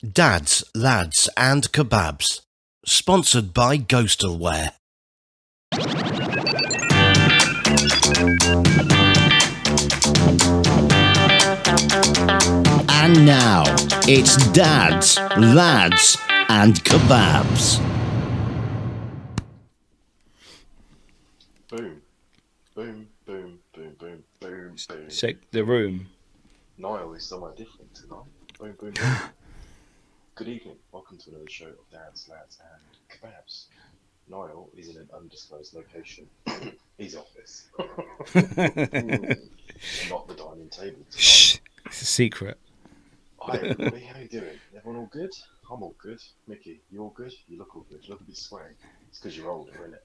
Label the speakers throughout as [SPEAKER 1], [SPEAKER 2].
[SPEAKER 1] Dads, Lads and Kebabs. Sponsored by Ghostalware. And now, it's Dads, Lads and Kebabs.
[SPEAKER 2] Boom. Boom, boom, boom, boom, boom, boom.
[SPEAKER 3] Shake the room.
[SPEAKER 2] Niall is somewhere different tonight. Boom, boom, boom. Good evening. Welcome to another show of Dads, Lads and Kebabs. Niall is in an undisclosed location. His office. Not the dining table tonight.
[SPEAKER 3] Shh. It's a secret.
[SPEAKER 2] Hi everybody, how you doing? Everyone all good? I'm all good. Mickey, you all good? You look all good. You look a bit sweaty. It's because you're older, isn't it?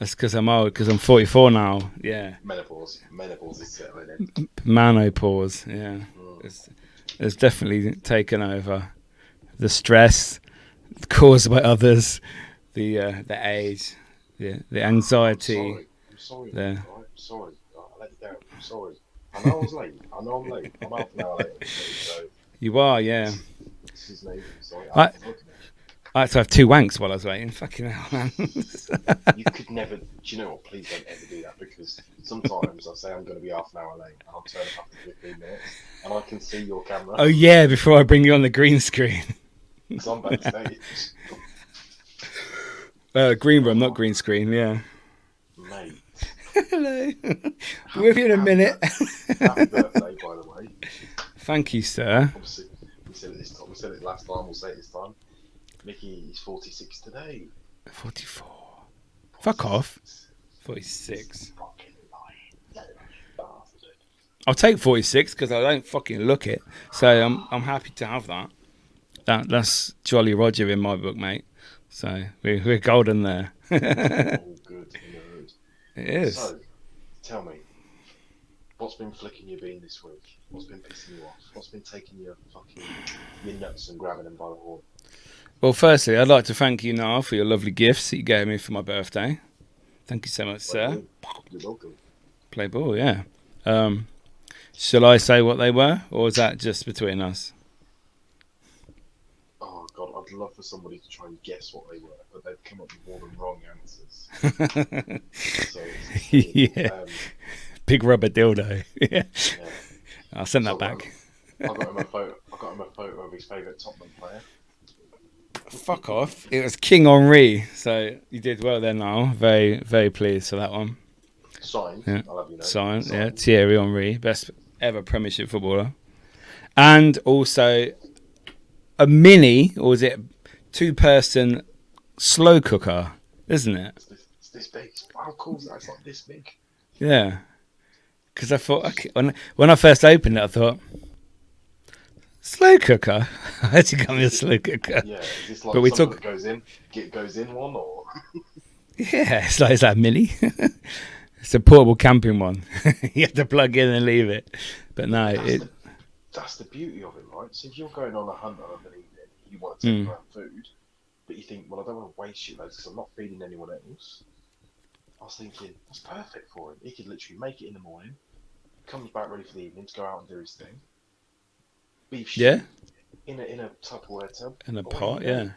[SPEAKER 3] That's because I'm old, because I'm 44 now. Yeah.
[SPEAKER 2] Menopause is settling in.
[SPEAKER 3] Menopause, yeah. It's definitely taken over. The stress caused by others, the age, the anxiety.
[SPEAKER 2] I'm sorry.
[SPEAKER 3] Yeah.
[SPEAKER 2] I'm sorry. I let you down. I'm sorry. I know I was late. I know I'm late. I'm half an hour late. So
[SPEAKER 3] You are, yeah.
[SPEAKER 2] this is me. Sorry.
[SPEAKER 3] I had to have 2 wanks while I was waiting. Fucking hell, man.
[SPEAKER 2] You could never. Do you know what? Please don't ever do that, because sometimes I say I'm going to be half an hour late and I'll turn up after 15 minutes and I can see your camera.
[SPEAKER 3] Oh, yeah, before I bring you on the green screen.
[SPEAKER 2] Because I'm backstage.
[SPEAKER 3] Green room, not green screen, yeah.
[SPEAKER 2] Mate.
[SPEAKER 3] Hello. Be with you in a minute.
[SPEAKER 2] Happy birthday, by the way.
[SPEAKER 3] Thank you, sir.
[SPEAKER 2] Obviously, we said it this time. We said it last time. We'll say it this time. Mickey is 46 today.
[SPEAKER 3] 44. Fuck off. 46.
[SPEAKER 2] Fucking lying. Bastard.
[SPEAKER 3] I'll take 46 because I don't fucking look it. So I'm happy to have that. That's Jolly Roger in my book, mate. So we're golden there.
[SPEAKER 2] All good in the hood.
[SPEAKER 3] It is.
[SPEAKER 2] So, tell me, what's been flicking your bean this week? What's been pissing you off? What's been taking your nuts and grabbing them by the horn?
[SPEAKER 3] Well, firstly, I'd like to thank you, Niall, for your lovely gifts that you gave me for my birthday. Thank you so much, sir.
[SPEAKER 2] You're welcome.
[SPEAKER 3] Play ball, yeah. Shall I say what they were, or is that just between us?
[SPEAKER 2] Oh God, I'd love for somebody to try and guess what they were, but they've come up with more than wrong answers. So
[SPEAKER 3] Yeah. Big rubber dildo. Yeah.
[SPEAKER 2] Yeah.
[SPEAKER 3] I'll send that
[SPEAKER 2] So
[SPEAKER 3] back.
[SPEAKER 2] I got him a photo of his favourite Tottenham player.
[SPEAKER 3] Fuck off. It was King Henry, so you did well there, Niall. Very, very pleased for that one.
[SPEAKER 2] Signed.
[SPEAKER 3] Yeah.
[SPEAKER 2] I'll have you know.
[SPEAKER 3] Signed, yeah. Thierry Henry, best ever Premiership footballer. And also a mini, or was it 2-person slow cooker, isn't it?
[SPEAKER 2] It's this big. How cool is that? It's like this big.
[SPEAKER 3] Yeah. Because I thought, okay, when I first opened it, I thought, slow cooker? How'd you got me a slow cooker?
[SPEAKER 2] Yeah, is this like
[SPEAKER 3] But we
[SPEAKER 2] something
[SPEAKER 3] took-
[SPEAKER 2] that goes in one, or?
[SPEAKER 3] Yeah, it's like that mini. It's a portable camping one. You have to plug in and leave it. But no,
[SPEAKER 2] That's the beauty of it, right? So if you're going on a hunt on an evening, you want to take around food, but you think, well, I don't want to waste shitloads because I'm not feeding anyone else. I was thinking, that's perfect for him. He could literally make it in the morning, comes back ready for the evening to go out and do his thing. Beef stew
[SPEAKER 3] yeah,
[SPEAKER 2] in a Tupperware tub.
[SPEAKER 3] in a
[SPEAKER 2] Away
[SPEAKER 3] pot,
[SPEAKER 2] you go.
[SPEAKER 3] yeah.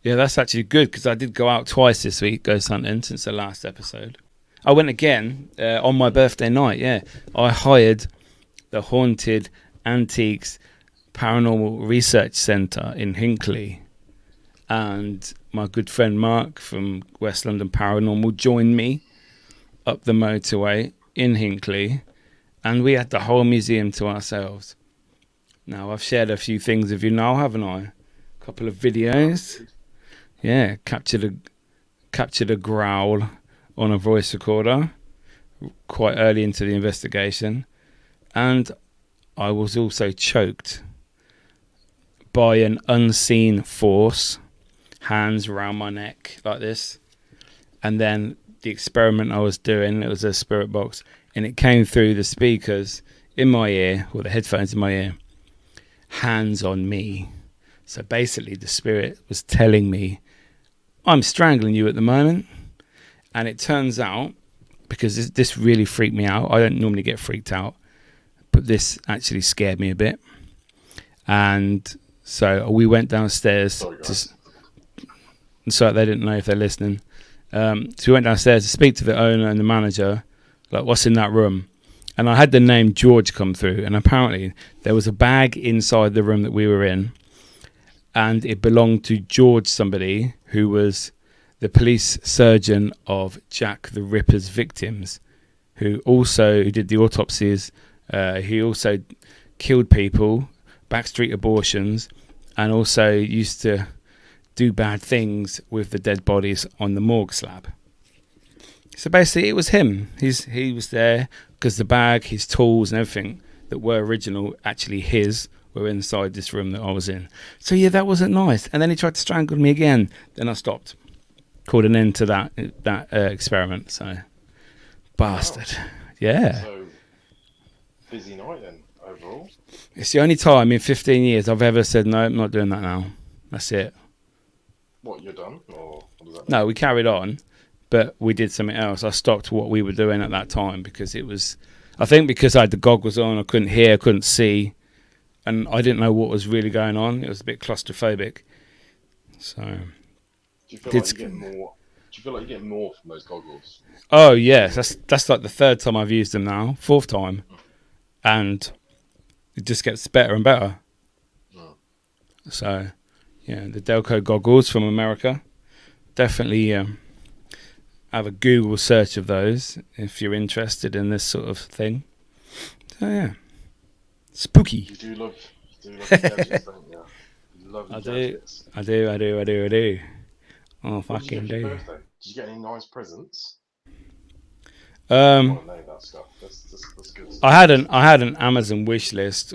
[SPEAKER 3] Yeah, that's actually good because I did go out twice this week, ghost hunting, since the last episode. I went again on my birthday night, yeah. I hired the Haunted Antiques Paranormal Research Centre in Hinckley. And my good friend Mark from West London Paranormal joined me up the motorway in Hinckley. And we had the whole museum to ourselves. Now, I've shared a few things with you now, haven't I? A couple of videos. Yeah, captured a growl on a voice recorder quite early into the investigation. And I was also choked by an unseen force, hands around my neck like this. And then the experiment I was doing, it was a spirit box, and it came through the speakers in my ear, or the headphones in my ear, hands on me. So basically the spirit was telling me, I'm strangling you at the moment. And it turns out, because this really freaked me out, I don't normally get freaked out, but this actually scared me a bit. And So we went downstairs.
[SPEAKER 2] Sorry, guys.
[SPEAKER 3] So they didn't know if they're listening. So we went downstairs to speak to the owner and the manager, like, what's in that room? And I had the name George come through, and apparently there was a bag inside the room that we were in, and it belonged to George somebody who was the police surgeon of Jack the Ripper's victims, who did the autopsies. He also killed people, backstreet abortions, and also used to do bad things with the dead bodies on the morgue slab. So basically it was him. He was there because the bag, his tools and everything that were original, actually his, were inside this room that I was in. So yeah, that wasn't nice. And then he tried to strangle me again. Then I stopped. Called an end to that experiment. So bastard.
[SPEAKER 2] Wow.
[SPEAKER 3] Yeah.
[SPEAKER 2] So busy night then overall.
[SPEAKER 3] It's the only time in 15 years I've ever said, no, I'm not doing that now. That's it.
[SPEAKER 2] What, you're done? Or what does that mean?
[SPEAKER 3] No, we carried on, but we did something else. I stopped what we were doing at that time because it was, I think because I had the goggles on, I couldn't hear, couldn't see, and I didn't know what was really going on. It was a bit claustrophobic. So,
[SPEAKER 2] Do you feel like you get more from those goggles?
[SPEAKER 3] oh yes, that's like the third time I've used them now, fourth time, and it just gets better and better.
[SPEAKER 2] Mm.
[SPEAKER 3] So, yeah, the Delco goggles from America. Definitely have a Google search of those if you're interested in this sort of thing. So yeah, spooky.
[SPEAKER 2] You do love gadgets, don't you? You love your gadgets.
[SPEAKER 3] I do. Oh,
[SPEAKER 2] What did you
[SPEAKER 3] fucking
[SPEAKER 2] get for your
[SPEAKER 3] do.
[SPEAKER 2] birthday? Did you get any nice presents? I want to know that stuff. That's good stuff.
[SPEAKER 3] I had an Amazon wish list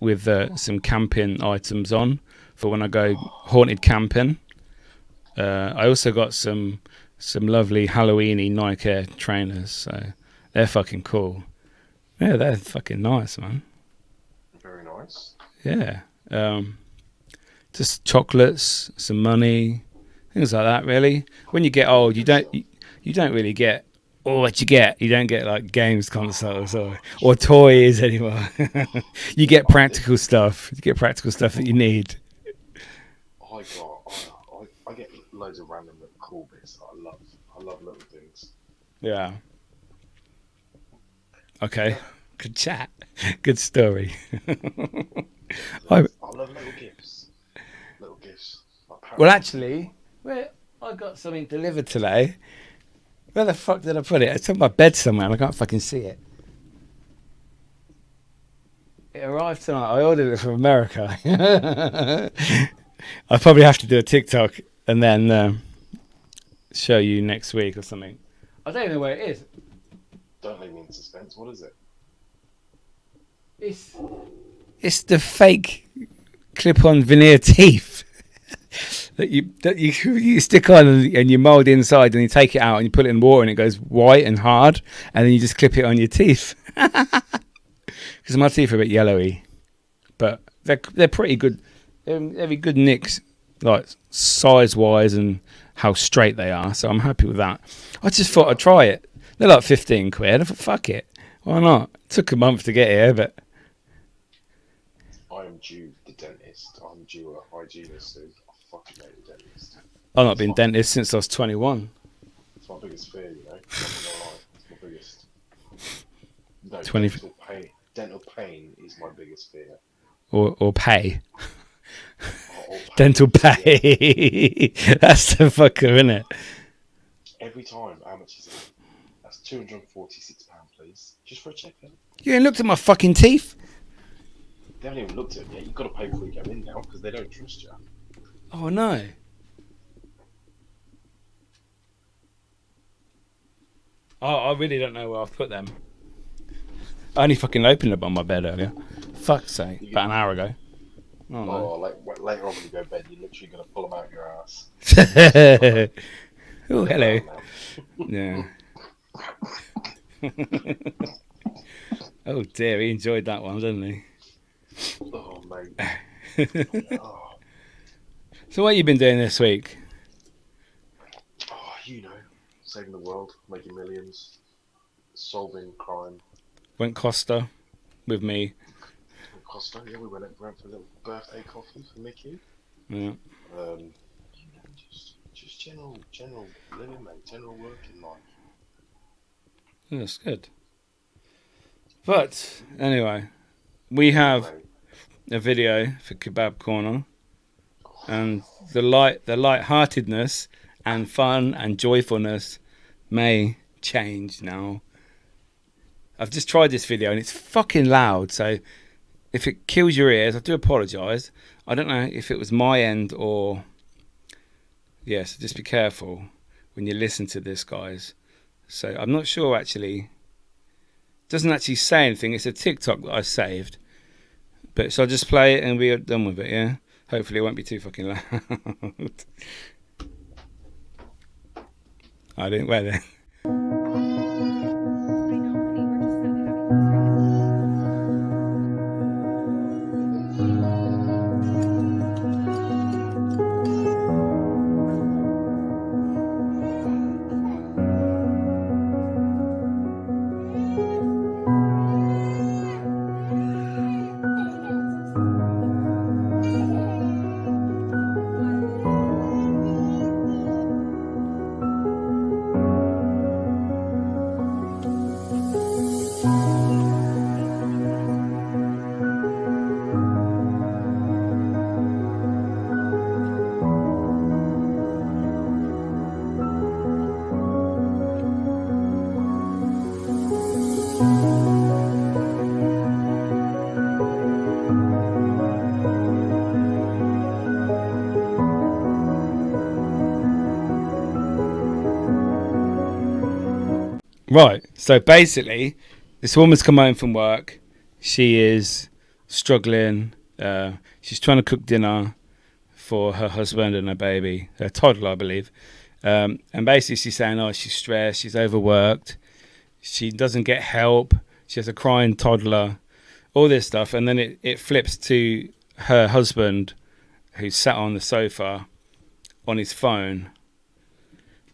[SPEAKER 3] with some camping items on for when I go haunted camping. I also got some lovely Halloweeny Nike Air trainers, so they're fucking cool. Yeah, they're fucking nice, man.
[SPEAKER 2] Very nice.
[SPEAKER 3] Yeah. Just chocolates, some money, things like that. Really, when you get old, you don't really get what you get. You don't get like games consoles or toys anymore. You get practical stuff. You get practical stuff that you need.
[SPEAKER 2] I get loads of random little cool bits that I love. I love little things.
[SPEAKER 3] Yeah. Okay. Good chat. Good story.
[SPEAKER 2] I love little gifts. Little gifts.
[SPEAKER 3] Well, actually, I got something delivered today. Where the fuck did I put it? It's on my bed somewhere and I can't fucking see it. It arrived tonight. I ordered it from America. I'll probably have to do a TikTok and then show you next week or something. I don't even know where it is.
[SPEAKER 2] Don't leave me in suspense. What is it?
[SPEAKER 3] It's the fake clip-on veneer teeth that you stick on and you mould inside and you take it out and you put it in water and it goes white and hard and then you just clip it on your teeth. Because my teeth are a bit yellowy, but they're pretty good. They're good nicks, like size-wise and how straight they are. So I'm happy with that. I just thought I'd try it. They're like 15 quid. I thought, fuck it, why not? It took a month to get here, but
[SPEAKER 2] I am due the dentist. I'm due a hygienist soon. I fucking hate the dentist.
[SPEAKER 3] I've not been dentist since I was 21.
[SPEAKER 2] It's my biggest fear, you know. I'm not gonna lie. It's my biggest. No,
[SPEAKER 3] 20.
[SPEAKER 2] Dental pain is my biggest fear.
[SPEAKER 3] Or pay.
[SPEAKER 2] Or
[SPEAKER 3] Dental pay.
[SPEAKER 2] Yeah.
[SPEAKER 3] That's the fucker, isn't it?
[SPEAKER 2] Every time, how much is it? That's £246, please. Just for a check-in.
[SPEAKER 3] You ain't looked at my fucking teeth?
[SPEAKER 2] They haven't even looked at them yet. You've got to pay before you go in now because they don't trust you.
[SPEAKER 3] Oh, no. Oh, I really don't know where I've put them. I only fucking opened them on my bed earlier. Fuck's sake. About an hour ago. Oh, no.
[SPEAKER 2] Later on when you go to bed, you're literally going to pull them out your ass.
[SPEAKER 3] Oh, hello. Yeah. Oh, dear. He enjoyed that one, didn't he?
[SPEAKER 2] Oh, mate. Oh.
[SPEAKER 3] So what have you been doing this week?
[SPEAKER 2] Oh, you know, saving the world, making millions, solving crime.
[SPEAKER 3] Went Costa with me.
[SPEAKER 2] Costa. Yeah, we went for a little birthday coffee for Mickey.
[SPEAKER 3] Yeah.
[SPEAKER 2] Just general living, mate. General working life.
[SPEAKER 3] Yeah, that's good. But anyway, we have a video for Kebab Corner, and the light-heartedness and fun and joyfulness may change now. I've just tried this video and it's fucking loud, so if it kills your ears, I do apologise. I don't know if it was my end or... Yeah, so just be careful when you listen to this, guys. So I'm not sure, actually. It doesn't actually say anything. It's a TikTok that I saved. But so I'll just play it and we're done with it, yeah? Hopefully it won't be too fucking loud. I didn't wear that. Right, so basically, this woman's come home from work. She is struggling. She's trying to cook dinner for her husband and her baby, her toddler, I believe. And basically, she's saying, oh, she's stressed, she's overworked, she doesn't get help, she has a crying toddler, all this stuff. And then it flips to her husband, who's sat on the sofa on his phone.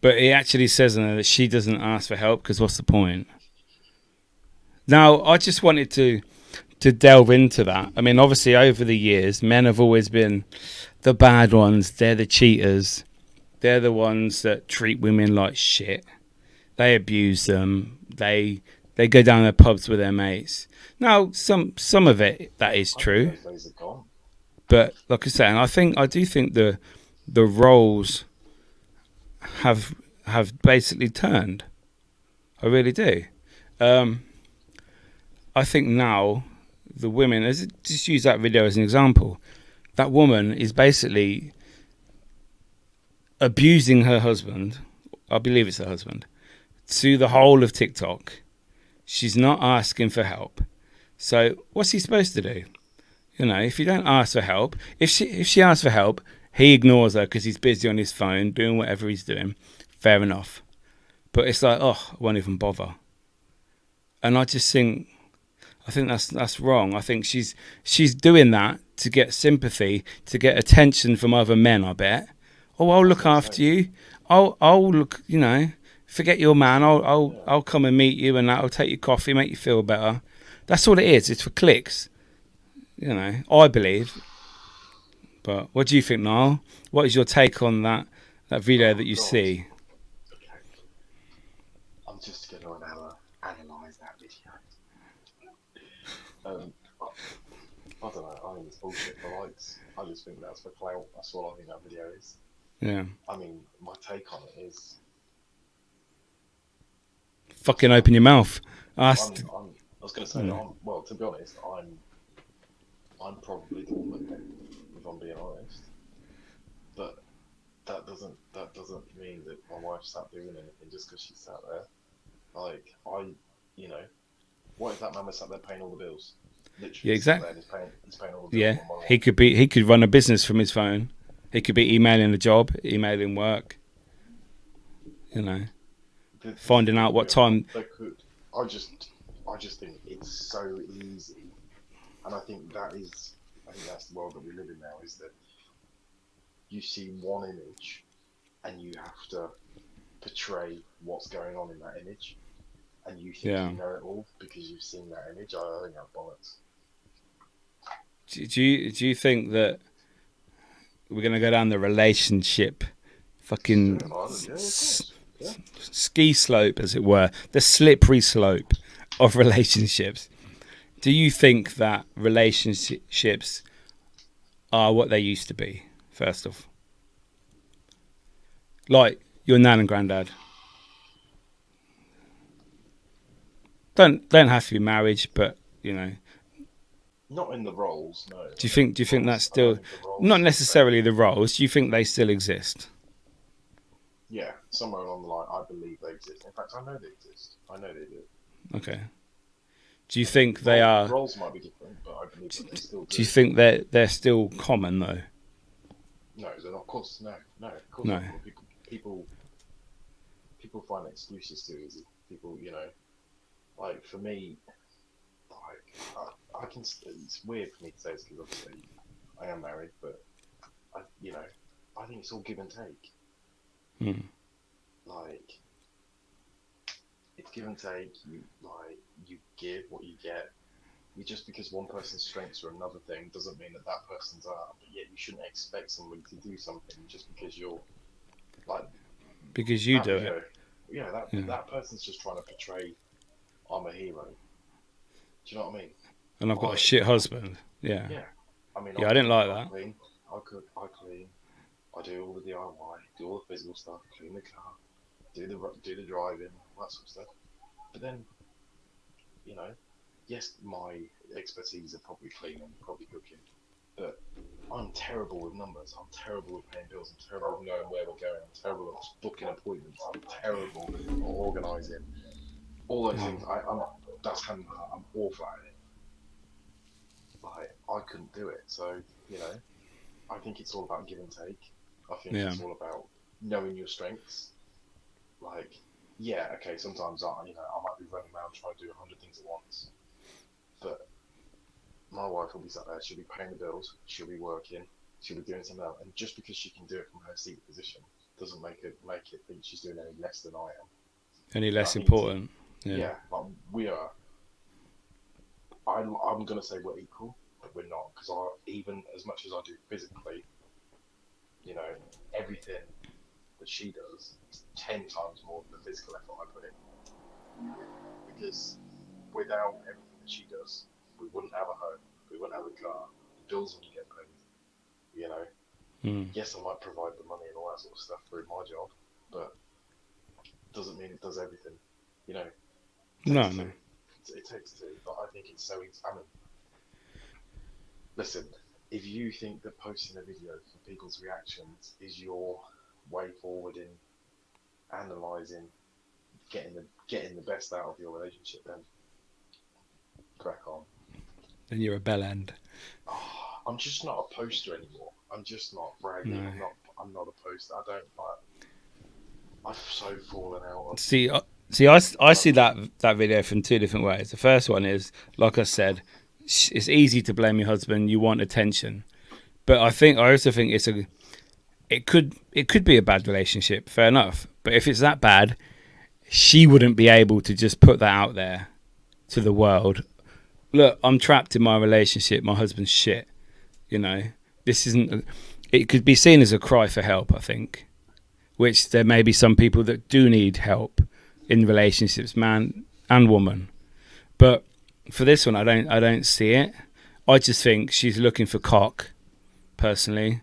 [SPEAKER 3] But he actually says in there that she doesn't ask for help, because what's the point? Now, I just wanted to delve into that. I mean, obviously, over the years, men have always been the bad ones. They're the cheaters. They're the ones that treat women like shit. They abuse them. They go down the pubs with their mates. Now, some of it, that is true. But like I said, and I do think the roles have basically turned. I really do. I think now the women, just use that video as an example, that woman is basically abusing her husband, I believe it's her husband, to the whole of TikTok. She's not asking for help. So what's he supposed to do? You know, if you don't ask for help, if she asks for help, he ignores her because he's busy on his phone doing whatever he's doing. Fair enough. But it's like, oh, I won't even bother. And I think that's wrong. I think she's doing that to get sympathy, to get attention from other men, I bet. Oh, I'll look after you. I'll look, you know, forget your man. I'll come and meet you, and I'll take you coffee, make you feel better. That's all it is. It's for clicks. You know, I believe. But what do you think, Niall? What is your take on that video that you see?
[SPEAKER 2] Okay. I'm just going to analyse that video. I don't know. I think it's bullshit for likes. I just think that's for clout. That's all I think that video is.
[SPEAKER 3] Yeah.
[SPEAKER 2] I mean, my take on it is...
[SPEAKER 3] Fucking open your mouth.
[SPEAKER 2] I was going to say, well, to be honest, I'm probably the woman then, if I'm being honest. But that doesn't mean that my wife sat doing anything just because she sat there. Like, you know, what if that man was sat there paying all the bills? Literally,
[SPEAKER 3] yeah, exactly.
[SPEAKER 2] He's paying all the bills.
[SPEAKER 3] Yeah, he could run a business from his phone. He could be emailing a job, emailing work. You know, finding out what time.
[SPEAKER 2] They could. I just think it's so easy, and I think that's the world that we live in now. Is that you see one image, and you have to portray what's going on in that image, and you think you know it all because you've seen that image. I think that's bollocks.
[SPEAKER 3] Do you think that we're gonna go down the relationship fucking
[SPEAKER 2] Yeah, of course. Yeah.
[SPEAKER 3] ski slope, as it were, the slippery slope of relationships? Do you think that relationships are what they used to be? First off, like your nan and granddad. Don't have to be marriage, but you know.
[SPEAKER 2] Not in the roles, no.
[SPEAKER 3] Do you think that's
[SPEAKER 2] I don't
[SPEAKER 3] still
[SPEAKER 2] think the roles
[SPEAKER 3] not
[SPEAKER 2] are the
[SPEAKER 3] necessarily
[SPEAKER 2] same.
[SPEAKER 3] the roles? Do you think they still exist?
[SPEAKER 2] Yeah, somewhere along the line, I believe they exist. In fact, I know they exist. I know they do.
[SPEAKER 3] Okay. Do you think they are?
[SPEAKER 2] Roles might be different, but I believe that they still do.
[SPEAKER 3] Do you think they're still common though?
[SPEAKER 2] No, they're not. Of course, no, of course
[SPEAKER 3] No.
[SPEAKER 2] not. People find excuses too easy. People, like for me, I can. It's weird for me to say this because obviously I am married, but I think it's all give and take.
[SPEAKER 3] Hmm.
[SPEAKER 2] Like it's give and take. You give what you get. Just because one person's strengths are another thing doesn't mean that person's are. But yet you shouldn't expect somebody to do something just because you're like
[SPEAKER 3] Because you
[SPEAKER 2] that
[SPEAKER 3] do
[SPEAKER 2] video.
[SPEAKER 3] it.
[SPEAKER 2] Yeah,
[SPEAKER 3] Yeah.
[SPEAKER 2] that person's just trying to portray I'm a hero. Do you know what I mean?
[SPEAKER 3] And I've got a shit husband. Yeah.
[SPEAKER 2] Yeah. I mean,
[SPEAKER 3] Yeah, I didn't like that.
[SPEAKER 2] Clean, I cook, I clean, I do all the DIY, do all the physical stuff, clean the car, do the driving, all that sort of stuff. But then, yes, my expertise are probably cleaning, probably cooking, but I'm terrible with numbers. I'm terrible with paying bills. I'm terrible with knowing where we're going. I'm terrible at booking appointments. I'm terrible at organising. All those things. I'm awful at it. Like I couldn't do it. So I think it's all about give and take. I think it's all about knowing your strengths. Like, yeah, okay. Sometimes I might be running around trying to do 100 things at once, but my wife will be sat there. She'll be paying the bills. She'll be working. She'll be doing something else. And just because she can do it from her seated position doesn't make it think she's doing any less than I am.
[SPEAKER 3] Any less important?
[SPEAKER 2] Yeah, like we are. I'm gonna say we're equal, but we're not because even as much as I do physically, everything that she does is 10 times more than the physical effort I put in. Because without everything that she does, we wouldn't have a home, we wouldn't have a car, the bills wouldn't get paid. Yes, I might provide the money and all that sort of stuff through my job, but it doesn't mean it does everything.
[SPEAKER 3] No.
[SPEAKER 2] It takes two, but I think it's so easy. I mean, listen, if you think that posting a video for people's reactions is your way forward in analysing, getting the best out of your relationship, then crack on.
[SPEAKER 3] Then you're a bell end.
[SPEAKER 2] I'm just not a poster anymore. I'm just not bragging.
[SPEAKER 3] No.
[SPEAKER 2] I'm not a poster. I don't like. I've so fallen out.
[SPEAKER 3] I see that video from two different ways. The first one is, like I said, it's easy to blame your husband. You want attention, but I also think it could be a bad relationship. Fair enough, but if it's that bad, she wouldn't be able to just put that out there to the world. Look, I'm trapped in my relationship. My husband's shit. This isn't. It could be seen as a cry for help. I think, which there may be some people that do need help in relationships, man and woman. But for this one, I don't see it. I just think she's looking for cock, personally.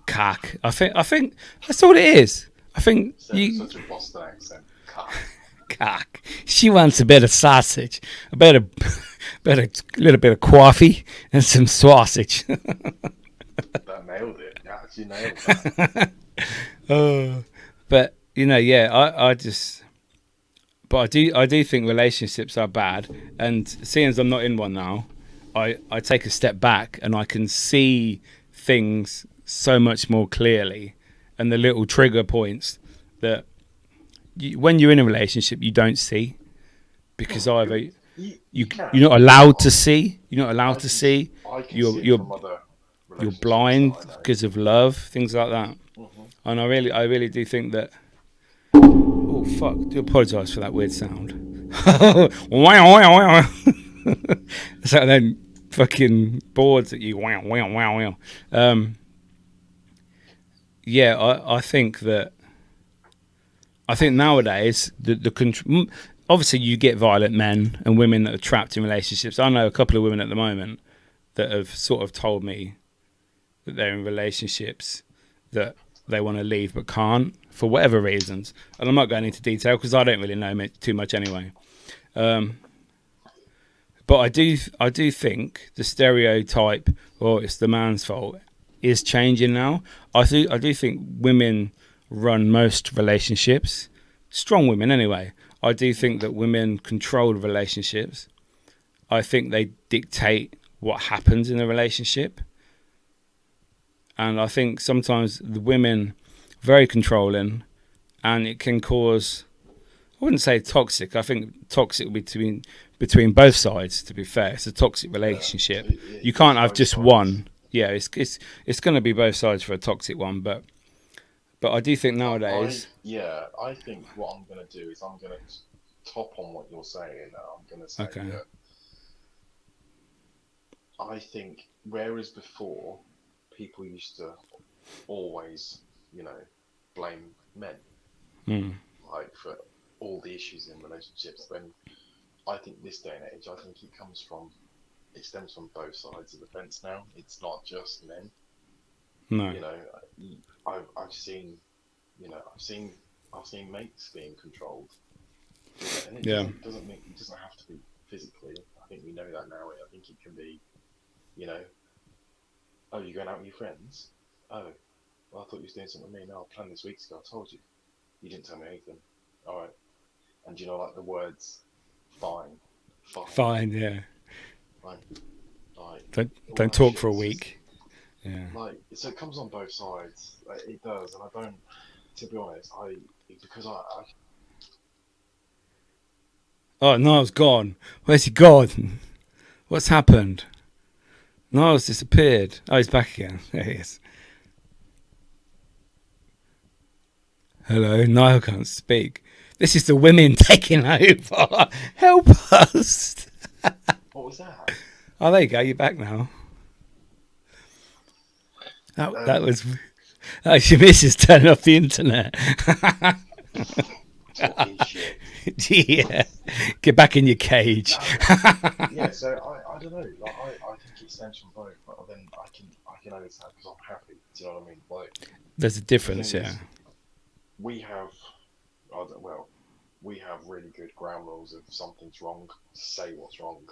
[SPEAKER 3] Cock. I think that's all it is. I think
[SPEAKER 2] such a Boston accent.
[SPEAKER 3] Cock. She wants a bit of sausage, a little bit of coffee, and some sausage.
[SPEAKER 2] That nailed it. Yeah, she nailed that.
[SPEAKER 3] But I do think relationships are bad, and seeing as I'm not in one now, I take a step back and I can see things so much more clearly, and the little trigger points that when you're in a relationship you don't see, because either you're not allowed to see. You're not allowed to see. You're blind because of love, things like that.
[SPEAKER 2] Mm-hmm.
[SPEAKER 3] And I really do think that. Oh fuck! Do apologise for that weird sound. So then fucking boards at you. Wow, wow, wow, wow. Yeah, I think nowadays obviously you get violent men and women that are trapped in relationships. I know a couple of women at the moment that have sort of told me that they're in relationships that they want to leave but can't for whatever reasons. And I'm not going into detail because I don't really know too much anyway. But I do think the stereotype, or it's the man's fault, is changing now. I do think women run most relationships, strong women anyway. I do think that women control relationships. I think they dictate what happens in a relationship. And I think sometimes the women very controlling, and it can cause, I wouldn't say toxic. I think toxic would be between both sides. To be fair, it's a toxic relationship. You can't have just one. Yeah, it's going to be both sides for a toxic one. But I do think nowadays.
[SPEAKER 2] I think what I'm going to do is I'm going to top on what you're saying. I'm going to say
[SPEAKER 3] Okay.
[SPEAKER 2] that I think whereas before people used to always, blame men like for all the issues in relationships, then I think this day and age, I think it stems from both sides of the fence now. It's not just men.
[SPEAKER 3] No.
[SPEAKER 2] I've seen, I've seen mates being controlled, and it
[SPEAKER 3] Yeah.
[SPEAKER 2] doesn't have to be physically. I think we know that now. I think it can be, oh, you're going out with your friends. Oh, well, I thought you were doing something with me. No, I planned this weeks ago. I told you. You didn't tell me anything. All right. And like the words, fine,
[SPEAKER 3] Fine. Yeah.
[SPEAKER 2] fine, like
[SPEAKER 3] Don't talk for a week. Yeah.
[SPEAKER 2] Like, so it comes on both sides. Like, it does, and I don't. To be honest, because I
[SPEAKER 3] Oh, Niall's gone. Where's he gone? What's happened? Niall's disappeared. Oh, he's back again. There he is. Hello, Niall can't speak. This is the women taking over. Help us.
[SPEAKER 2] what was that?
[SPEAKER 3] Oh, there you go. You're back now. That was your missus turning off the internet.
[SPEAKER 2] Talking shit.
[SPEAKER 3] Yeah. Get back in your cage.
[SPEAKER 2] Yeah, so I don't know. Like, I think it stems from both, but then I can understand because I'm happy. Do you know what I mean? Like,
[SPEAKER 3] There's a difference, yeah.
[SPEAKER 2] We have, we have really good ground rules. If something's wrong, say what's wrong.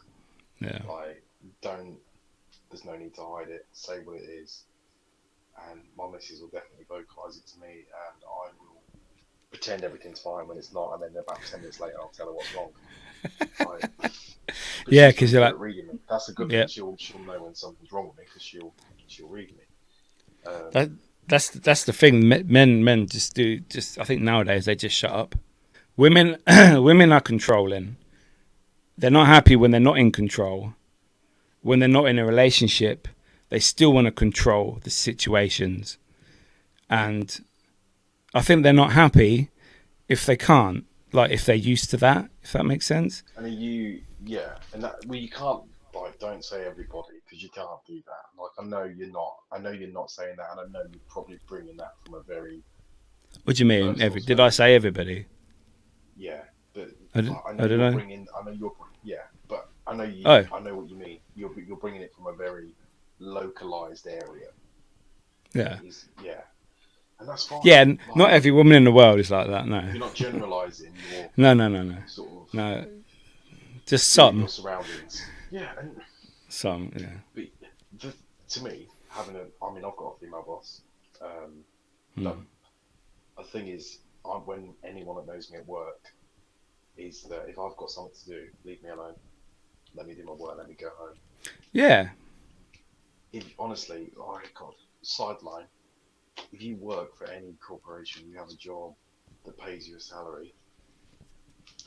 [SPEAKER 3] Yeah.
[SPEAKER 2] Like, there's no need to hide it. Say what it is. And my missus will definitely vocalise it to me, and I will pretend everything's fine when it's not, and then about 10 minutes later I'll tell her what's wrong. Like,
[SPEAKER 3] yeah, because you're like
[SPEAKER 2] reading me. That's a good thing. She'll know when something's wrong with me because she'll read me.
[SPEAKER 3] That's the thing. Men just do. I think nowadays they just shut up. Women are controlling. They're not happy when they're not in control. When they're not in a relationship, they still want to control the situations. And I think they're not happy if they can't. Like, if they're used to that, if that makes sense.
[SPEAKER 2] And and you can't, like, don't say everybody because you can't do that. Like, I know you're not saying that, and I know you're probably bringing that from a very.
[SPEAKER 3] What do you mean? Did I say everybody?
[SPEAKER 2] Yeah, but
[SPEAKER 3] I don't know.
[SPEAKER 2] Yeah, but I know you.
[SPEAKER 3] Oh.
[SPEAKER 2] I know what you mean. You're bringing it from a very localized area.
[SPEAKER 3] Yeah.
[SPEAKER 2] Yeah, and that's fine.
[SPEAKER 3] Yeah,
[SPEAKER 2] like,
[SPEAKER 3] not every woman in the world is like that. No.
[SPEAKER 2] You're not generalizing.
[SPEAKER 3] No.
[SPEAKER 2] Sort of.
[SPEAKER 3] No. Just some.
[SPEAKER 2] Your surroundings. Yeah, and
[SPEAKER 3] some. Yeah.
[SPEAKER 2] But to me, I've got a female boss. The thing is, when anyone that knows me at work is that if I've got something to do, leave me alone. Let me do my work. Let me go home.
[SPEAKER 3] Yeah.
[SPEAKER 2] Honestly, oh God, sideline. If you work for any corporation, you have a job that pays you a salary.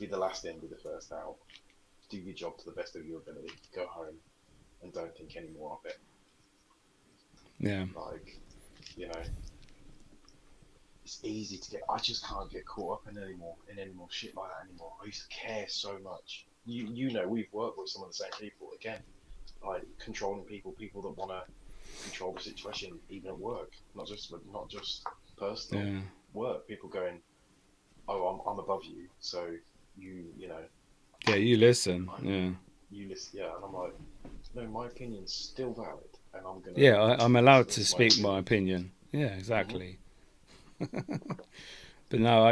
[SPEAKER 2] Be the last in, be the first out. Do your job to the best of your ability. Go home, and don't think any more of it.
[SPEAKER 3] Yeah.
[SPEAKER 2] Like, it's easy to get. I just can't get caught up in any more shit like that anymore. I used to care so much. We've worked with some of the same people again. like controlling people that want to control the situation, even at work, not just personal
[SPEAKER 3] Yeah.
[SPEAKER 2] work. People going, oh, I'm above you, so you know,
[SPEAKER 3] Yeah, you listen.
[SPEAKER 2] I,
[SPEAKER 3] Yeah.
[SPEAKER 2] you listen, yeah, and I'm like, no, my opinion's still valid, and I'm gonna
[SPEAKER 3] Yeah, I'm allowed to
[SPEAKER 2] voice my
[SPEAKER 3] speak my
[SPEAKER 2] opinion.
[SPEAKER 3] opinion. Yeah,
[SPEAKER 2] Hmm.
[SPEAKER 3] exactly. But no,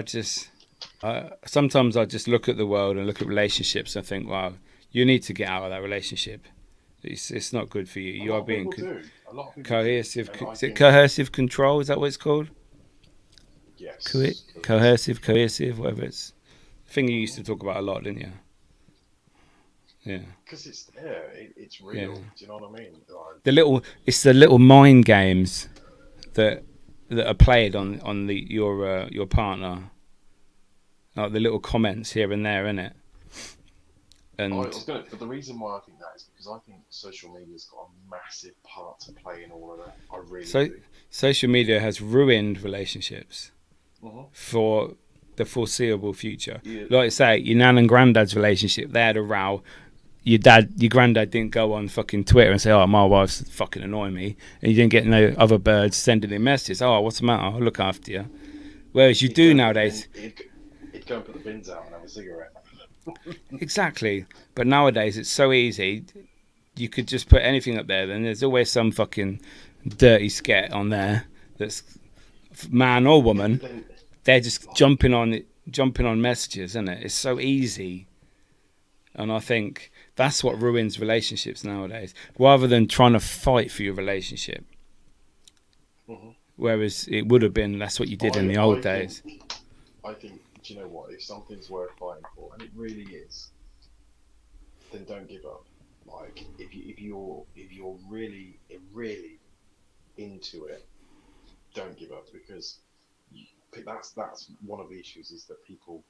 [SPEAKER 3] sometimes I just look at the world and look at relationships and think, wow, you need to get out of that relationship. It's not good for you.
[SPEAKER 2] A
[SPEAKER 3] You are
[SPEAKER 2] lot of
[SPEAKER 3] being
[SPEAKER 2] people do. A lot of people do,
[SPEAKER 3] coercive.
[SPEAKER 2] and I
[SPEAKER 3] Is it
[SPEAKER 2] think
[SPEAKER 3] coercive control? Is that what it's called?
[SPEAKER 2] yes, cohesive
[SPEAKER 3] Coercive,
[SPEAKER 2] control.
[SPEAKER 3] coercive, whatever it's. Thing you used
[SPEAKER 2] Hmm.
[SPEAKER 3] to talk about a lot, didn't you? Yeah,
[SPEAKER 2] Because it's there, it's
[SPEAKER 3] yeah.
[SPEAKER 2] real. Do you know what I mean? Like,
[SPEAKER 3] It's the little mind games that are played on your partner, like the little comments here and there, innit?
[SPEAKER 2] I
[SPEAKER 3] And
[SPEAKER 2] was gonna, but the reason why I think that is because I think social media's got a massive part to play in all of that. I really
[SPEAKER 3] so
[SPEAKER 2] do.
[SPEAKER 3] social media has ruined relationships
[SPEAKER 2] Hmm.
[SPEAKER 3] for the foreseeable future.
[SPEAKER 2] Yeah.
[SPEAKER 3] Like I say, your nan and granddad's relationship, they had a row. Your granddad didn't go on fucking Twitter and say, "Oh, my wife's fucking annoying me," and you didn't get no other birds sending him messages. "Oh, what's the matter? I'll look after you." Whereas you
[SPEAKER 2] He'd
[SPEAKER 3] do
[SPEAKER 2] go and put the bin.
[SPEAKER 3] nowadays.
[SPEAKER 2] He'd go and put the bins out and have a cigarette.
[SPEAKER 3] Exactly. But nowadays it's so easy. You could just put anything up there. Then there's always some fucking dirty scat on there that's man or
[SPEAKER 2] Yeah, but
[SPEAKER 3] woman.
[SPEAKER 2] then
[SPEAKER 3] They're just
[SPEAKER 2] like,
[SPEAKER 3] jumping on messages, isn't it? It's so easy. And I think that's what ruins relationships nowadays, rather than trying to fight for your relationship.
[SPEAKER 2] mhm.
[SPEAKER 3] Whereas it would have been that's what you did in the old
[SPEAKER 2] I
[SPEAKER 3] days.
[SPEAKER 2] think. Do you know what? If something's worth fighting for, and it really is, then don't give up. Like if you're really into it, don't give up because you, that's one of the issues is that people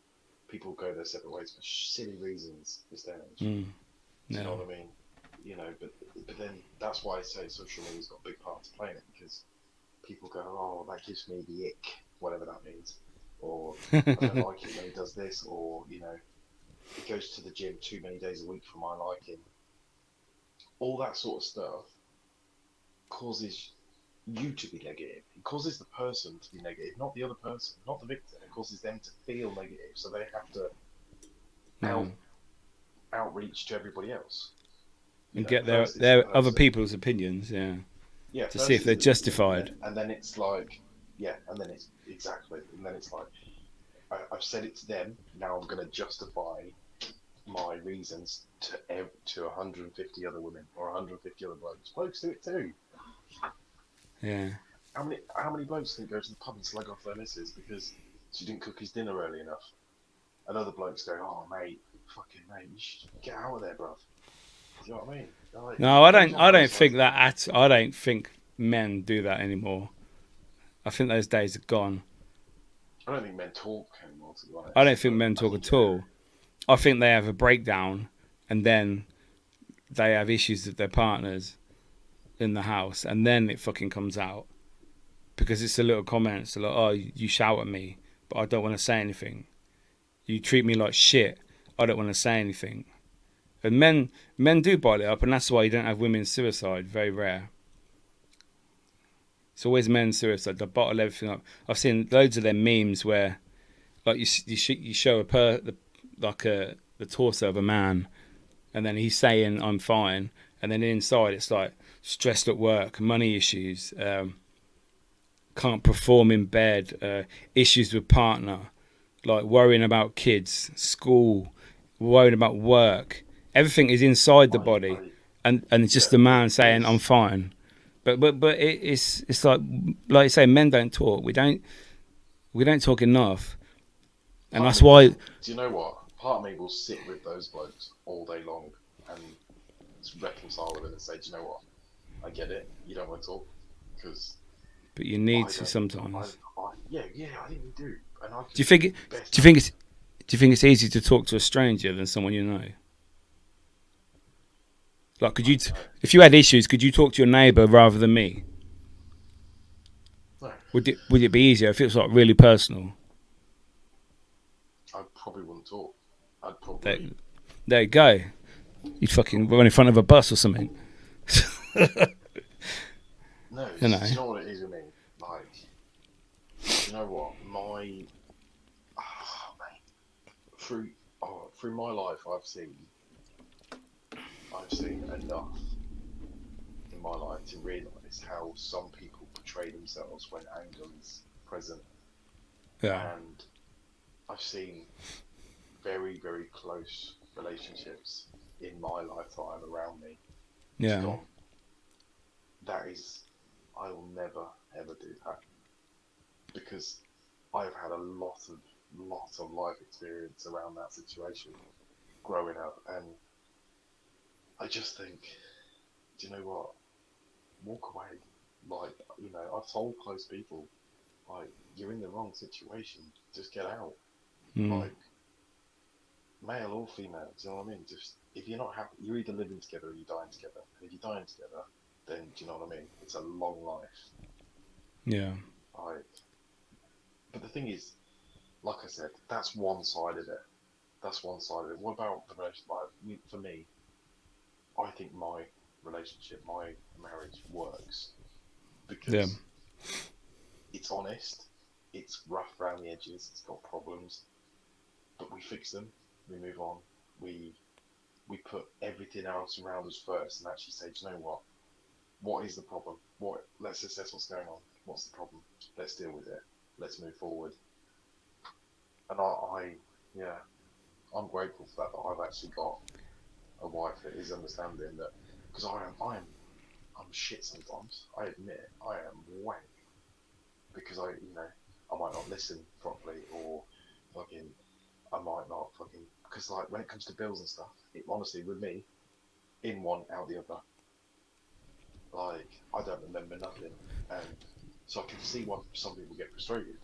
[SPEAKER 2] go their separate ways for silly reasons this day and age.
[SPEAKER 3] Mm,
[SPEAKER 2] Do you
[SPEAKER 3] no.
[SPEAKER 2] know what I mean? You know, but then that's why I say social media's got a big part to play in it because people go, oh, that gives me the ick, whatever that means, or I don't like it when he does this, or he goes to the gym too many days a week for my liking. All that sort of stuff causes you to be negative. It causes the person to be negative, not the other person, not the victim. It causes them to feel negative, so they have to
[SPEAKER 3] Yeah.
[SPEAKER 2] out outreach to everybody else.
[SPEAKER 3] And get
[SPEAKER 2] First it's the
[SPEAKER 3] their other
[SPEAKER 2] person.
[SPEAKER 3] people's opinions, yeah,
[SPEAKER 2] Yeah,
[SPEAKER 3] to see
[SPEAKER 2] first
[SPEAKER 3] if
[SPEAKER 2] it's
[SPEAKER 3] they're
[SPEAKER 2] the victim,
[SPEAKER 3] justified.
[SPEAKER 2] and then it's like, yeah, and then it's exactly, and then it's like, I've said it to them. Now I'm going to justify my reasons to 150 other women or 150 other blokes. Blokes do it too.
[SPEAKER 3] Yeah.
[SPEAKER 2] How many blokes think go to the pub and slag off their missus because she didn't cook his dinner early enough? And other blokes go, oh mate, fucking mate, you should get out of there, bruv. Do you know what I mean? Like,
[SPEAKER 3] No,
[SPEAKER 2] it goes on
[SPEAKER 3] I
[SPEAKER 2] both
[SPEAKER 3] don't
[SPEAKER 2] sides
[SPEAKER 3] think
[SPEAKER 2] of it.
[SPEAKER 3] that at. I don't think men do that anymore. I think those days are gone.
[SPEAKER 2] I don't think men talk anymore, to be
[SPEAKER 3] I don't
[SPEAKER 2] honest,
[SPEAKER 3] think
[SPEAKER 2] but
[SPEAKER 3] men
[SPEAKER 2] I
[SPEAKER 3] talk
[SPEAKER 2] think
[SPEAKER 3] at all. I think they have a breakdown, and then they have issues with their partners in the house, and then it fucking comes out because it's a little comment. It's like, oh, you shout at me, but I don't want to say anything. You treat me like shit. I don't want to say anything. And men do bottle it up, and that's why you don't have women's suicide. Very rare. It's always men's suicide. They bottle everything up. I've seen loads of them memes where, like, you show the torso of a man, and then he's saying I'm fine, and then inside it's like stressed at work, money issues, can't perform in bed, issues with partner, like worrying about kids, school, worrying about work. Everything is inside the body,
[SPEAKER 2] I
[SPEAKER 3] and it's just
[SPEAKER 2] yeah,
[SPEAKER 3] the
[SPEAKER 2] but
[SPEAKER 3] man saying I'm
[SPEAKER 2] there's
[SPEAKER 3] fine. But it's like you say, men don't talk. We don't talk enough, and
[SPEAKER 2] part of
[SPEAKER 3] that's
[SPEAKER 2] me
[SPEAKER 3] why.
[SPEAKER 2] will. Do you know what? Part of me will sit with those blokes all day long and reconcile with them and say, do you know what? I get it. You don't want to talk because
[SPEAKER 3] But you need
[SPEAKER 2] I
[SPEAKER 3] to
[SPEAKER 2] don't.
[SPEAKER 3] sometimes.
[SPEAKER 2] Yeah, I think we do, and I
[SPEAKER 3] Do you
[SPEAKER 2] can
[SPEAKER 3] think?
[SPEAKER 2] be best.
[SPEAKER 3] Do you think it's? Do you think it's easier to talk to a stranger than someone you know? Like,
[SPEAKER 2] I don't know.
[SPEAKER 3] if you had issues, could you talk to your neighbour rather than me?
[SPEAKER 2] No,
[SPEAKER 3] Would it be easier if it was like really personal?
[SPEAKER 2] I probably wouldn't talk. I'd
[SPEAKER 3] There,
[SPEAKER 2] probably
[SPEAKER 3] there you go. You'd fucking run in front of a bus or something.
[SPEAKER 2] No,
[SPEAKER 3] You know.
[SPEAKER 2] do you know what it is with me? Like, do you know what? Mate, through my life, I've seen enough in my life to realise how some people portray themselves when anger is present,
[SPEAKER 3] Yeah.
[SPEAKER 2] and I've seen very, very close relationships in my lifetime around me just
[SPEAKER 3] Yeah.
[SPEAKER 2] gone. That is, I will never ever do that because I've had a lot of life experience around that situation growing up, and I just think, do you know what? Walk away. Like, I've told close people, like, you're in the wrong situation. Just get out.
[SPEAKER 3] Mm.
[SPEAKER 2] Like, male or female, do you know what I mean? Just, if you're not happy, you're either living together or you're dying together. And if you're dying together, then, do you know what I mean? It's a long life.
[SPEAKER 3] Yeah.
[SPEAKER 2] Like, but the thing is, like I said, that's one side of it. That's one side of it. What about the relationship? Like, for me, I think my relationship, my marriage works
[SPEAKER 3] Yeah.
[SPEAKER 2] because it's honest, it's rough around the edges, it's got problems, but we fix them, we move on, we we put everything else around us first and actually say, do you know what? What is the problem? Let's assess what's going on. What's the problem? Let's deal with it. Let's move forward. And yeah, I'm grateful for that. That I've actually got a wife that is understanding that, because I'm shit sometimes. I admit it. I am wank because I might not listen properly or fucking I might not fucking because like when it comes to bills and stuff, it honestly with me, in one out the other. Like I don't remember nothing, and so I can see why some people get frustrated.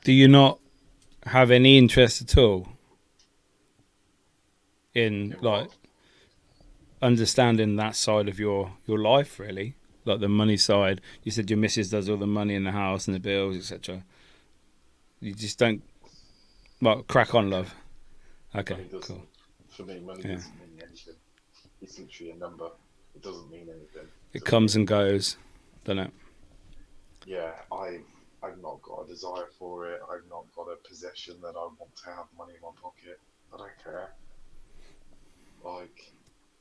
[SPEAKER 3] Do you not have any interest at all in
[SPEAKER 2] In
[SPEAKER 3] like
[SPEAKER 2] what?
[SPEAKER 3] understanding that side of your life, really? Like the money side. You said your missus does all the money in the house and the bills, etc. You just don't. Well, crack on,
[SPEAKER 2] Don't care.
[SPEAKER 3] love. Okay,
[SPEAKER 2] Money
[SPEAKER 3] cool.
[SPEAKER 2] doesn't. For me, money
[SPEAKER 3] Yeah,
[SPEAKER 2] doesn't mean anything. It's literally a number. It doesn't mean anything
[SPEAKER 3] it
[SPEAKER 2] to me
[SPEAKER 3] comes and
[SPEAKER 2] anymore.
[SPEAKER 3] goes, doesn't it?
[SPEAKER 2] Yeah, I've not got a desire for it. I've not got a possession that I want to have money in my pocket. I don't care. Like,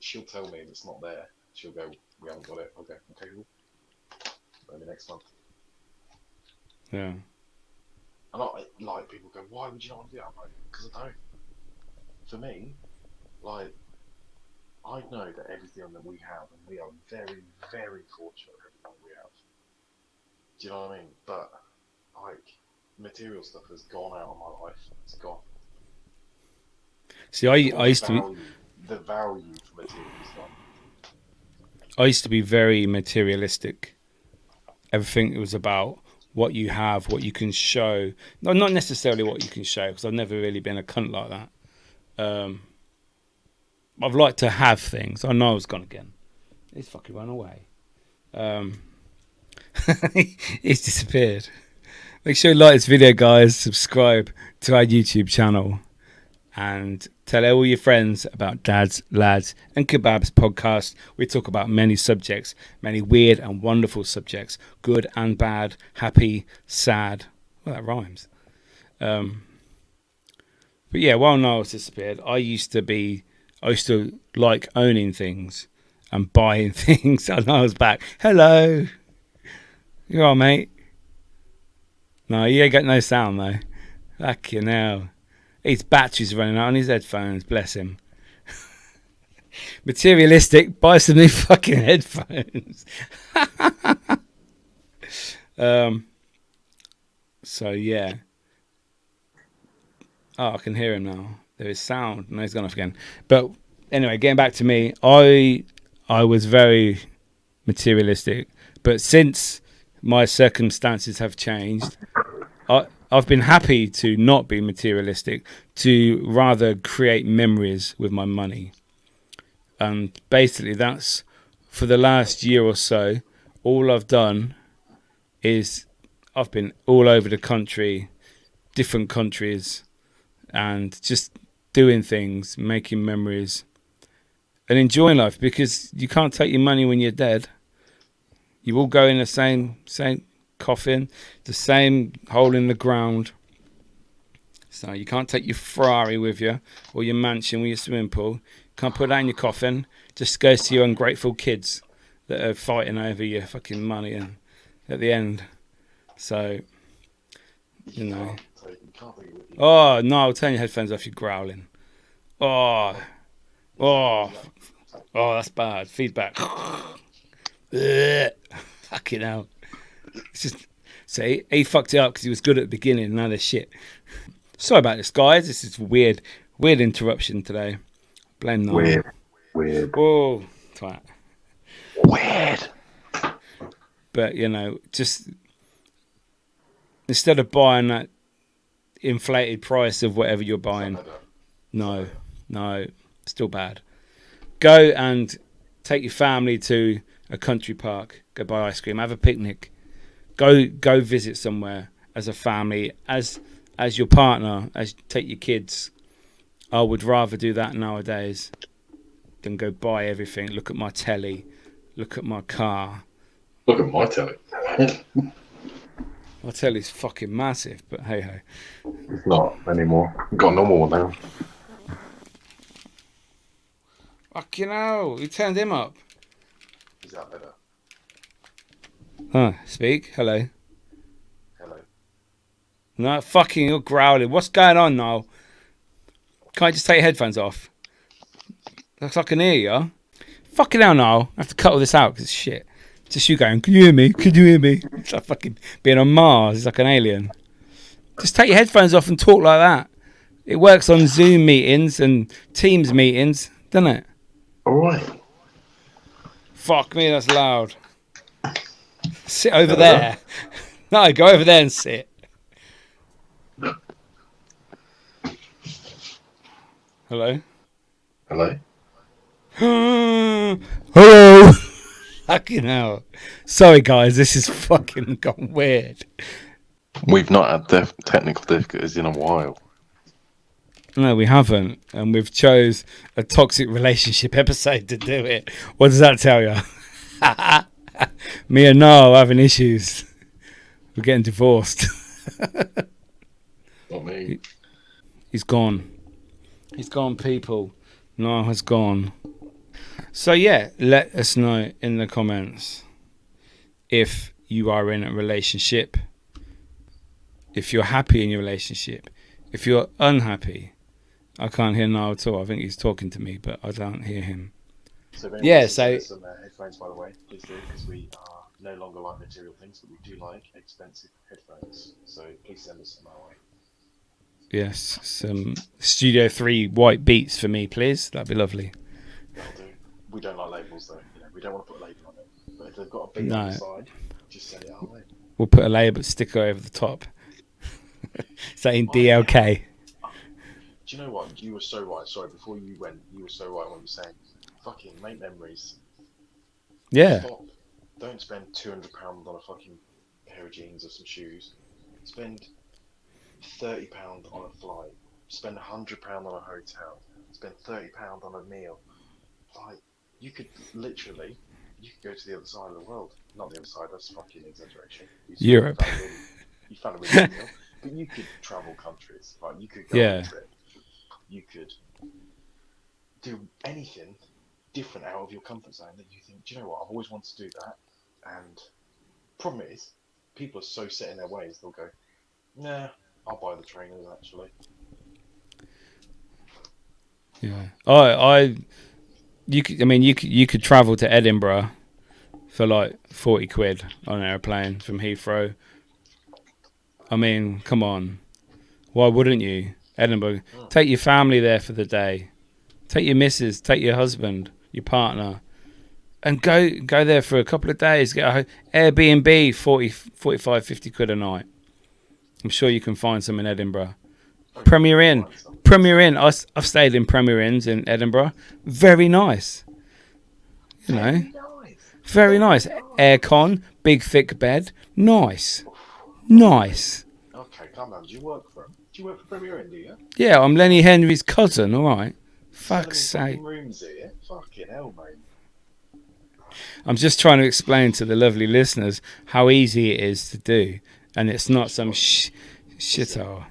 [SPEAKER 2] she'll tell me if it's not there. She'll go, we haven't got it. I'll go, okay, cool. Maybe next month.
[SPEAKER 3] Yeah,
[SPEAKER 2] And like people go, why would you not want to do that? I'm like, because I don't. For me, like, I know that everything that we have, and we are very, very fortunate with everything we have. Do you know what I mean? But like, material stuff has gone out of my life. It's gone.
[SPEAKER 3] see,
[SPEAKER 2] Or the value for material is gone.
[SPEAKER 3] I used to be very materialistic. Everything was about what you have, what you can show. No, not necessarily what you can show, because I've never really been a cunt like that. I've liked to have things. I know I was gone again. He's fucking run away. Um, he's disappeared. Make sure you like this video, guys. Subscribe to our YouTube channel. And tell all your friends about Dads, Lads and Kebabs podcast. We talk about many subjects, many weird and wonderful subjects, good and bad, happy, sad. Well, that rhymes. But yeah, while Niles disappeared, I used to like owning things and buying things. And I was back. Hello. You all right, mate? No, you ain't got no sound though. Fucking hell. His battery's running out on his headphones, bless him. Materialistic, buy some new fucking headphones. um, so yeah. Oh, I can hear him now. There is sound. No, he's gone off again. But anyway, getting back to me, I was very materialistic, but since my circumstances have changed, I've been happy to not be materialistic, to rather create memories with my money. And basically, that's for the last year or so. All I've done is I've been all over the country, different countries, and just doing things, making memories. and enjoying life, because you can't take your money when you're dead. You all go in the same coffin, the same hole in the ground. So you can't take your Ferrari with you, or your mansion with your swimming pool. Can't put that in your coffin. Just goes to your ungrateful kids that are fighting over your fucking money and at the end. So, you know.
[SPEAKER 2] You can't take it with you.
[SPEAKER 3] Oh, no, turn your headphones off, you're growling. Oh, that's bad. Feedback. Ugh. Fucking hell. It's just, see, he fucked it up because he was good at the beginning, and now they're shit. Sorry about this, guys. This is weird interruption today. Blame Niall.
[SPEAKER 4] Weird.
[SPEAKER 3] Oh, twat.
[SPEAKER 4] Weird.
[SPEAKER 3] But, you know, just instead of buying that inflated price of whatever you're buying, no, still bad. Go and take your family to a country park. Go buy ice cream. Have a picnic. Go visit somewhere as a family, as your partner, take your kids. I would rather do that nowadays than go buy everything. Look at my telly. Look at my car.
[SPEAKER 4] Look at my telly.
[SPEAKER 3] My telly's fucking massive, but hey ho.
[SPEAKER 4] It's not anymore. I've got a normal one now.
[SPEAKER 3] Fucking hell, you turned him up.
[SPEAKER 2] Is that better?
[SPEAKER 3] Speak. Hello.
[SPEAKER 2] Hello.
[SPEAKER 3] No, fucking, you're growling. What's going on now? Can't you just take your headphones off? Looks like I can hear you. Fucking hell, Niall. I have to cut all this out because it's shit. It's just you going, can you hear me? Can you hear me? It's like fucking being on Mars. It's like an alien. Just take your headphones off and talk like that. It works on Zoom meetings and Teams meetings, doesn't it?
[SPEAKER 4] All right.
[SPEAKER 3] Fuck me, that's loud. Sit over there. No, go over there and sit. Hello?
[SPEAKER 4] Hello.
[SPEAKER 3] Hello. Fucking hell. Sorry, guys, this is fucking gone weird.
[SPEAKER 4] We've not had technical difficulties in a while.
[SPEAKER 3] No, we haven't. And we've chose a toxic relationship episode to do it. What does that tell you? Me and Niall having issues. We're getting divorced.
[SPEAKER 4] Not me.
[SPEAKER 3] He's gone. He's gone, people. Niall has gone. So, yeah, let us know in the comments if you are in a relationship, if you're happy in your relationship, if you're unhappy. I can't hear Niall at all. I think he's talking to me, but I don't hear him.
[SPEAKER 2] So
[SPEAKER 3] Yeah, so
[SPEAKER 2] some headphones, by the way, please do, because we are no longer like material things, but we do like expensive headphones. So please send us some our way.
[SPEAKER 3] yes, some Studio 3 white beats for me, please. That'd be lovely.
[SPEAKER 2] That'll do. We don't like labels though. You know, we don't want to put a label on it. But if they've got a beat on the side, just send it our way.
[SPEAKER 3] We'll put a label sticker over the top saying DLK.
[SPEAKER 2] Do you know what? You were so right. Sorry, before you went, you were so right when you were saying, fucking make memories.
[SPEAKER 3] Yeah.
[SPEAKER 2] Stop. Don't spend £200 on a fucking pair of jeans or some shoes. Spend £30 on a flight. Spend £100 on a hotel. Spend £30 on a meal. Like, you could literally, you could go to the other side of the world. Not the other side, that's fucking exaggeration.
[SPEAKER 3] Europe.
[SPEAKER 2] You found a really good deal. But you could travel countries. Like, you could go on a trip. You could do anything different out of your comfort zone that you think, do you know what, I've always wanted to do that. And problem is, people are so set in their ways, they'll go, nah, I'll buy the trainers actually.
[SPEAKER 3] Yeah. You could travel to Edinburgh for like 40 quid on an airplane from Heathrow. I mean, come on. Why wouldn't you? Edinburgh. Take your family there for the day. Take your missus, take your husband, your partner, and go there for a couple of days. Get a Airbnb, 40, 45, 50 quid a night. I'm sure you can find some in Edinburgh. Premier Inn. I've stayed in Premier Inns in Edinburgh. Very nice. You know, very nice. Aircon, big thick bed. Nice.
[SPEAKER 2] Okay, calm down. Do you work for Premier Inn, do you?
[SPEAKER 3] Yeah, I'm Lenny Henry's cousin, all right. fuck's sake.
[SPEAKER 2] Rooms here. Fucking hell, mate.
[SPEAKER 3] I'm just trying to explain to the lovely listeners how easy it is to do, and it's not some shithole.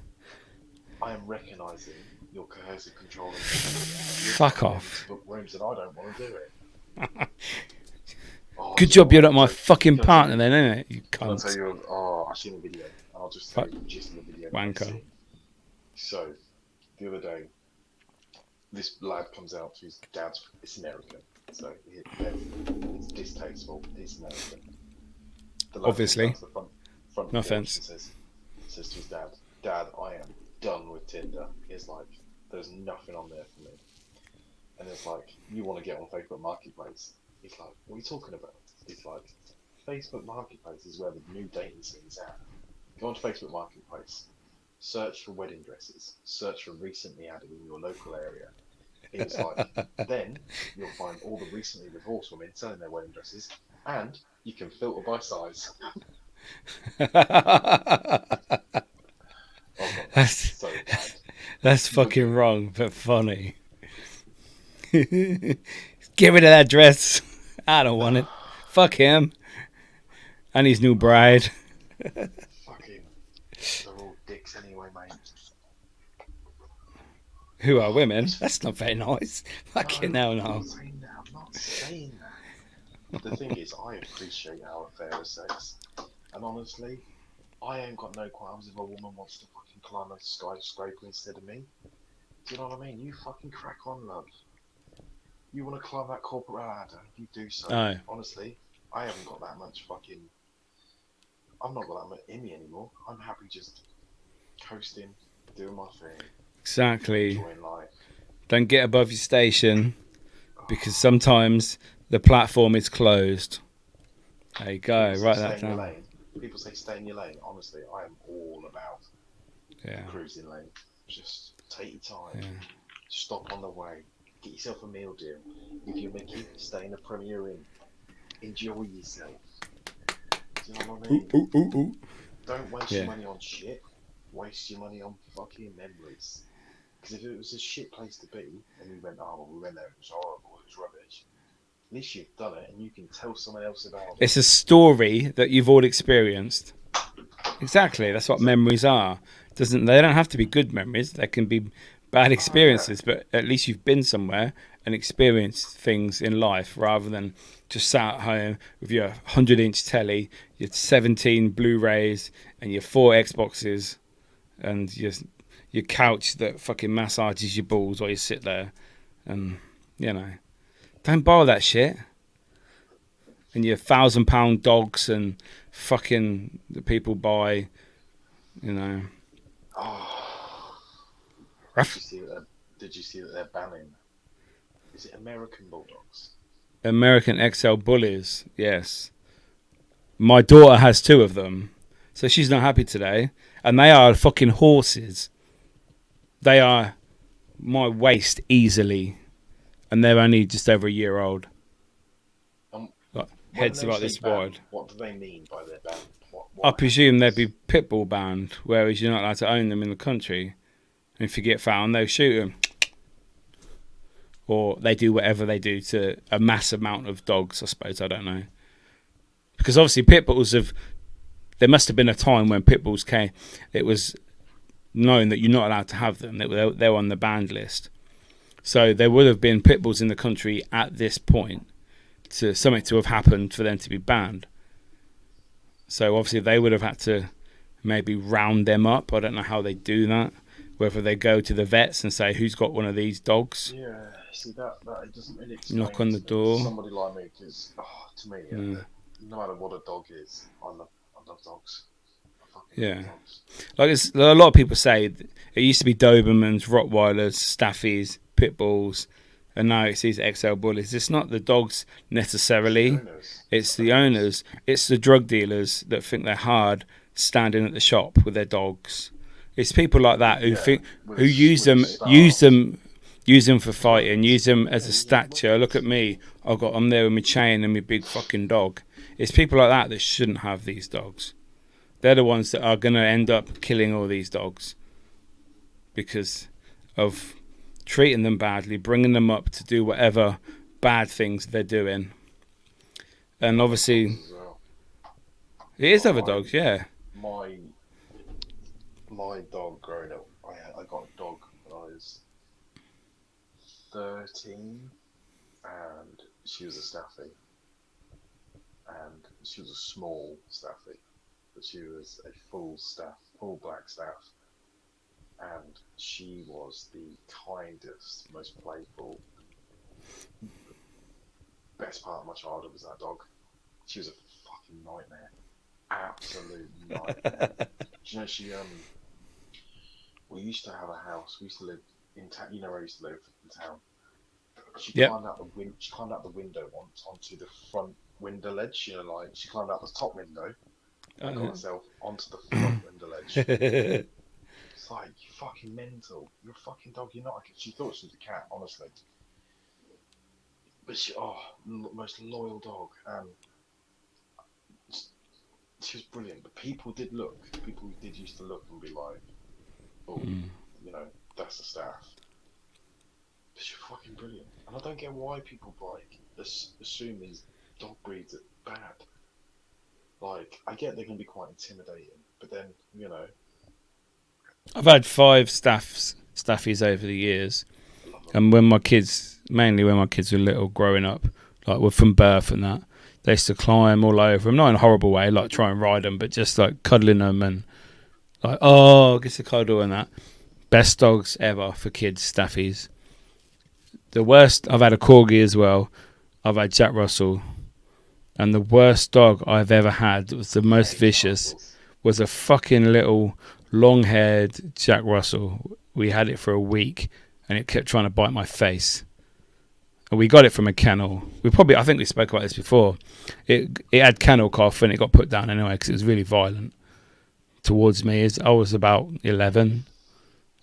[SPEAKER 2] I am recognising your coercive control.
[SPEAKER 3] Fuck off.
[SPEAKER 2] Book rooms, and I don't want to do it.
[SPEAKER 3] Good job you're not my fucking partner then, isn't it? You
[SPEAKER 2] I'll tell
[SPEAKER 3] cunt.
[SPEAKER 2] you, I've seen the video. I'll just tell you the gist of the video.
[SPEAKER 3] Wanker.
[SPEAKER 2] So, the other day, this lad comes out to his dad's. It's American, so it's distasteful. It's American. The lad
[SPEAKER 3] Obviously.
[SPEAKER 2] comes out to the front
[SPEAKER 3] No
[SPEAKER 2] porch
[SPEAKER 3] offence.
[SPEAKER 2] and says to his dad, "Dad, I am done with Tinder." He's like, "There's nothing on there for me." And it's like, "You want to get on Facebook Marketplace?" He's like, "What are you talking about?" He's like, "Facebook Marketplace is where the new dating scene is at. Go on to Facebook Marketplace, search for wedding dresses, search for recently added in your local area." He was like, "Then you'll find all the recently divorced women selling their wedding dresses, and you can filter by size."
[SPEAKER 3] That's,
[SPEAKER 2] So bad.
[SPEAKER 3] that's fucking wrong, but funny. Get rid of that dress. I don't want it. Fuck him. And his new bride.
[SPEAKER 2] Fucking, they're all dicks anyway, mate.
[SPEAKER 3] Who are women? That's not very nice. Fucking hell,
[SPEAKER 2] I'm
[SPEAKER 3] no.
[SPEAKER 2] not saying that. I'm not saying that. The thing is, I appreciate our affair of sex, and honestly, I ain't got no qualms if a woman wants to fucking climb a skyscraper instead of me. Do you know what I mean? You fucking crack on, love. You want to climb that corporate ladder, you do so.
[SPEAKER 3] Aye.
[SPEAKER 2] Honestly, I haven't got that much fucking. I've not got that much in me anymore. I'm happy just coasting, doing my thing,
[SPEAKER 3] Exactly.
[SPEAKER 2] enjoying life.
[SPEAKER 3] Don't get above your station, because sometimes the platform is closed. There you go.
[SPEAKER 2] People say
[SPEAKER 3] Write
[SPEAKER 2] stay
[SPEAKER 3] that
[SPEAKER 2] in your
[SPEAKER 3] down.
[SPEAKER 2] lane. People say stay in your lane. Honestly, I am all about
[SPEAKER 3] Yeah.
[SPEAKER 2] cruising lane. Just take your time.
[SPEAKER 3] Yeah.
[SPEAKER 2] Stop on the way. Get yourself a meal deal. If you're Mickey, stay in a Premier Inn. Enjoy yourself. Do you know what I mean?
[SPEAKER 3] Ooh.
[SPEAKER 2] Don't waste
[SPEAKER 3] Yeah.
[SPEAKER 2] your money on shit. Waste your money on fucking memories. Because if it was a shit place to be, and we went, "Oh, well, we went there, it was horrible, it was rubbish," at least you've done it, and you can tell someone else about it.
[SPEAKER 3] It's a story that you've all experienced. Exactly. That's what memories are. They don't have to be good memories. They can be bad experiences, but at least you've been somewhere and experienced things in life rather than just sat at home with your 100-inch telly, your 17 Blu-rays, and your 4 Xboxes, and your couch that fucking massages your balls while you sit there. And, don't borrow that shit. And your £1,000 dogs and fucking the people buy,
[SPEAKER 2] Oh,
[SPEAKER 3] rough.
[SPEAKER 2] did you see that they're banning? Is it American Bulldogs?
[SPEAKER 3] American XL bullies, yes. My daughter has 2 of them, so she's not happy today. And they are fucking horses. They are my waist easily, and they're only just over a year old. Like, heads
[SPEAKER 2] When they
[SPEAKER 3] about
[SPEAKER 2] say
[SPEAKER 3] this
[SPEAKER 2] ban,
[SPEAKER 3] wide.
[SPEAKER 2] what do they mean by their ban?
[SPEAKER 3] I presume they'd be pitbull banned, whereas you're not allowed to own them in the country. And if you get found, they'll shoot them. Or they do whatever they do to a mass amount of dogs, I suppose. I don't know. Because obviously pit bulls there must have been a time when pit bulls came. It was known that you're not allowed to have them. They were on the banned list. So there would have been pit bulls in the country at this point to something to have happened for them to be banned. So obviously they would have had to maybe round them up. I don't know how they do that. Whether they go to the vets and say, "Who's got one of these dogs?"
[SPEAKER 2] Yeah, see that it doesn't really explain
[SPEAKER 3] Knock on the
[SPEAKER 2] to
[SPEAKER 3] door.
[SPEAKER 2] somebody like me, because to me, no matter what a dog is, I love dogs. I fucking love dogs.
[SPEAKER 3] Like a lot of people say, it used to be Dobermans, Rottweilers, Staffies, Pit Bulls, and now it's these XL bullies. It's not the dogs necessarily. It's the owners. It's the drug dealers that think they're hard standing at the shop with their dogs. It's people like that who use them for fighting, use them as a stature. Look at me, I'm there with my chain and my big fucking dog. It's people like that shouldn't have these dogs. They're the ones that are going to end up killing all these dogs because of treating them badly, bringing them up to do whatever bad things they're doing. And obviously,
[SPEAKER 2] As well.
[SPEAKER 3] it is other
[SPEAKER 2] My-
[SPEAKER 3] dogs, yeah.
[SPEAKER 2] My dog growing up, I got a dog when I was 13, and she was a staffy, and she was a small staffy, but she was a full black staff, and she was the kindest, most playful. Best part of my childhood was that dog. She was a fucking nightmare, absolute nightmare. Do you know we used to have a house. We used to live in town. You know where I used to live in town. She
[SPEAKER 3] Yep.
[SPEAKER 2] climbed out the window onto the front window ledge. You know, like she climbed out the top window and got herself onto the front window ledge. It's like, you fucking mental. You're a fucking dog. You're not. She thought she was a cat, honestly. But most loyal dog. She was brilliant. But people did used to look and be like, oh, you know, that's the staff. But she's fucking brilliant. And I don't get why people like assume these dog breeds are bad. Like, I get they can be quite intimidating, but then, you know.
[SPEAKER 3] I've had 5 staffies over the years, and mainly when my kids were little, growing up, like were from birth and that, they used to climb all over them, not in a horrible way, like try and ride them, but just like cuddling them and like, oh, gets a cuddle and that. Best dogs ever for kids, staffies. The worst, I've had a corgi as well. I've had Jack Russell, and the worst dog I've ever had, that was the most vicious, was a fucking little long-haired Jack Russell. We had it for a week, and it kept trying to bite my face. And we got it from a kennel. I think we spoke about this before. It had kennel cough, and it got put down anyway because it was really violent towards me. I was about 11.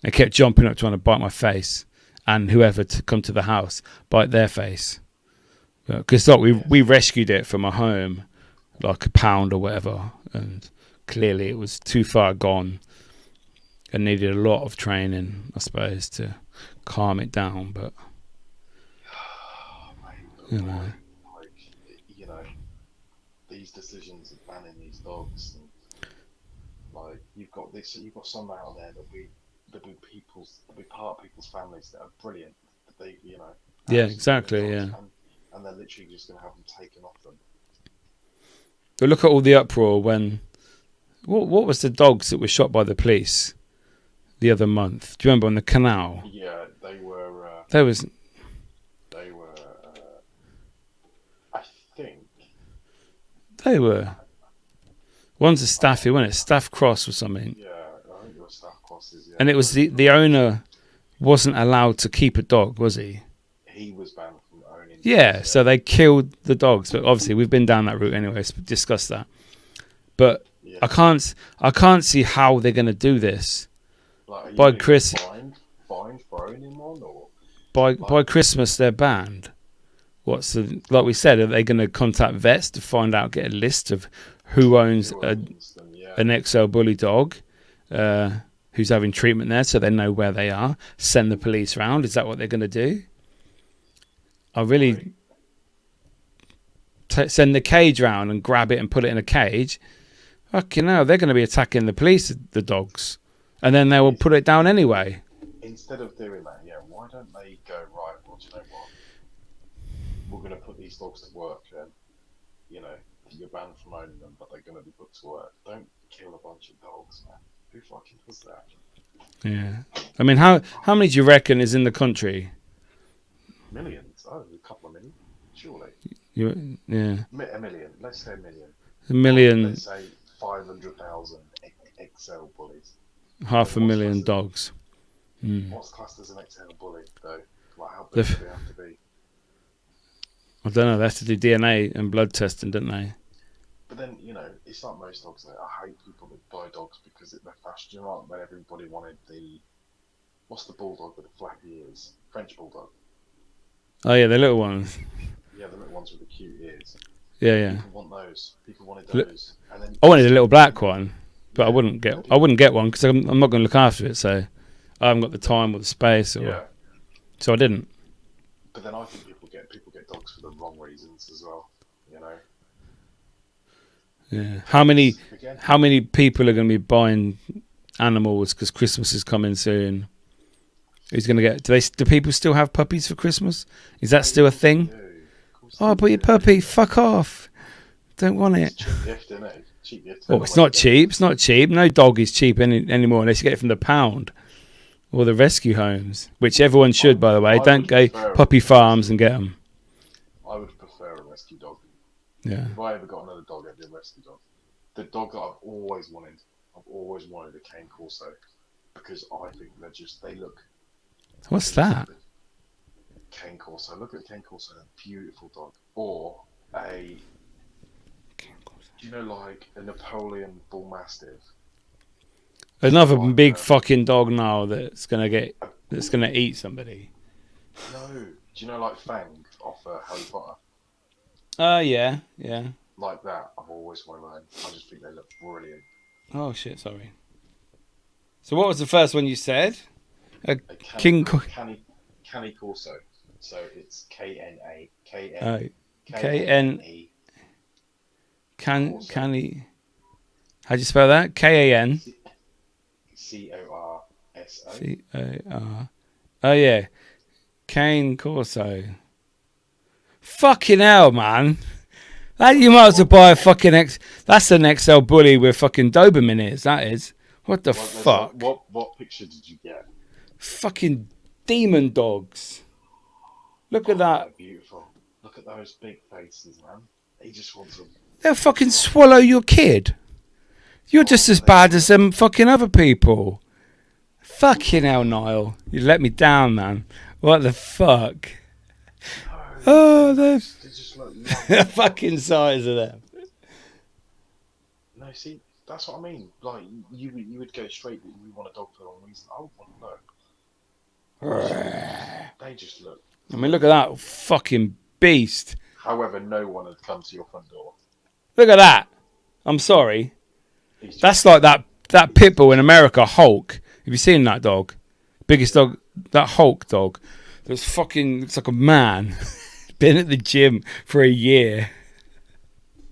[SPEAKER 3] It kept jumping up trying to bite my face, and whoever to come to the house bite their face. Because we rescued it from a home, like a pound or whatever, and clearly it was too far gone and needed a lot of training, I suppose, to calm it down. But you know,
[SPEAKER 2] these decisions of banning these dogs, and like you've got some out there that be part of people's families that are brilliant. That they, you know.
[SPEAKER 3] Yeah, exactly. Yeah.
[SPEAKER 2] And they're literally just going to have them taken off them.
[SPEAKER 3] But look at all the uproar when. What was the dogs that were shot by the police the other month? Do you remember on the canal?
[SPEAKER 2] Yeah, they were.
[SPEAKER 3] There was.
[SPEAKER 2] They were. I think.
[SPEAKER 3] They were. One's a staffy, wasn't it? Staff Cross or something.
[SPEAKER 2] Yeah, I think it was staff crosses. Yeah.
[SPEAKER 3] And it was the owner wasn't allowed to keep a dog, was he?
[SPEAKER 2] He was banned from owning.
[SPEAKER 3] Yeah,
[SPEAKER 2] dogs,
[SPEAKER 3] so they killed the dogs. But obviously, we've been down that route anyway. So discuss that. But yeah. I can't see how they're going to do this.
[SPEAKER 2] Like,
[SPEAKER 3] by Chris,
[SPEAKER 2] fined for owning one, or
[SPEAKER 3] by Christmas they're banned. Like we said? Are they going to contact vets to find out, get a list of who owns an XL bully dog, who's having treatment there, so they know where they are? Send the police round. Is that what they're going to do? I really send the cage round and grab it and put it in a cage. Fucking hell, they're going to be attacking the police, the dogs, and then they will put it down anyway.
[SPEAKER 2] Instead of doing that, yeah, why don't they go, right, well, do you know what? We're going to put these dogs to work, and, you know, you're banned from owning them, but they're going to be put to work. Don't kill a bunch of dogs, man. Who fucking does that?
[SPEAKER 3] Yeah. I mean, how many do you reckon is in the country?
[SPEAKER 2] Millions. Oh, a couple of million, surely.
[SPEAKER 3] Yeah.
[SPEAKER 2] A million. Let's say a million.
[SPEAKER 3] A million.
[SPEAKER 2] Let's say 500,000 XL bullies.
[SPEAKER 3] 500,000 dogs.
[SPEAKER 2] What's classed as an XL bully, though? Like, how big do they have to be?
[SPEAKER 3] I don't know. They have to do DNA and blood testing, don't they?
[SPEAKER 2] But then, you know, it's like most dogs. I hate people that buy dogs because they're fast. You know, like when everybody wanted what's the bulldog with the flappy ears? French bulldog.
[SPEAKER 3] Oh yeah, the little ones.
[SPEAKER 2] Yeah, the little ones with the cute ears.
[SPEAKER 3] Yeah.
[SPEAKER 2] People want those. People wanted those. And then
[SPEAKER 3] I wanted a little black one, but I wouldn't get one because I'm not going to look after it. So I haven't got the time or the space. Or...
[SPEAKER 2] Yeah.
[SPEAKER 3] So I didn't.
[SPEAKER 2] But then I think people get dogs for the wrong reasons as well. You know.
[SPEAKER 3] Yeah.
[SPEAKER 2] Again,
[SPEAKER 3] How many people are going to be buying animals because Christmas is coming soon? Who's going to get? Do people still have puppies for Christmas? Is that still a thing? Oh, but your puppy, fuck off. Don't want it.
[SPEAKER 2] It's a cheap gift, isn't it? Cheap gift.
[SPEAKER 3] Oh, it's not cheap. It's not cheap. No dog is cheap anymore unless you get it from the pound or the rescue homes, which everyone should, by the way. Don't go puppy farms and get them.
[SPEAKER 2] I would prefer a rescue dog.
[SPEAKER 3] Yeah.
[SPEAKER 2] If I ever got another dog, I'd be a rescue dog. The dog that I've always wanted a cane corso because I think they look.
[SPEAKER 3] What's that?
[SPEAKER 2] Cane corso. Look at cane corso. A beautiful dog. Or a. Do you know, like a Napoleon bull mastiff?
[SPEAKER 3] Another big fucking dog now that's gonna eat somebody.
[SPEAKER 2] No. Do you know, like Fang off Harry Potter?
[SPEAKER 3] Yeah.
[SPEAKER 2] Like that. I've always wanted one. I just think they look brilliant.
[SPEAKER 3] Oh shit, sorry. So what was the first one you said? A
[SPEAKER 2] Canny corso. So it's Canny.
[SPEAKER 3] Canny. How'd you spell that? Kan.
[SPEAKER 2] Corso.
[SPEAKER 3] Cor. Oh yeah, cane corso. Fucking hell, man! That you might as well buy a fucking That's an XL bully with fucking Doberman ears. That is. What the fuck?
[SPEAKER 2] What picture did you get?
[SPEAKER 3] Fucking demon dogs. Look at that.
[SPEAKER 2] They're beautiful. Look at those big faces, man. He just wants them.
[SPEAKER 3] They'll fucking swallow your kid. You're just as bad as them fucking other people. Fucking hell, Niall. You let me down, man. What the fuck? Oh,
[SPEAKER 2] they just look
[SPEAKER 3] the fucking size of them.
[SPEAKER 2] No, see, that's what I mean. Like, you would go straight that you want a dog for the wrong reason. I would want to know. They just look.
[SPEAKER 3] I mean, look at that fucking beast.
[SPEAKER 2] However, no one had come to your front door.
[SPEAKER 3] Look at that. I'm sorry. That's like that pit bull in America, Hulk. Have you seen that dog? Biggest dog, that Hulk dog. That's fucking looks like a man. Been at the gym for a year.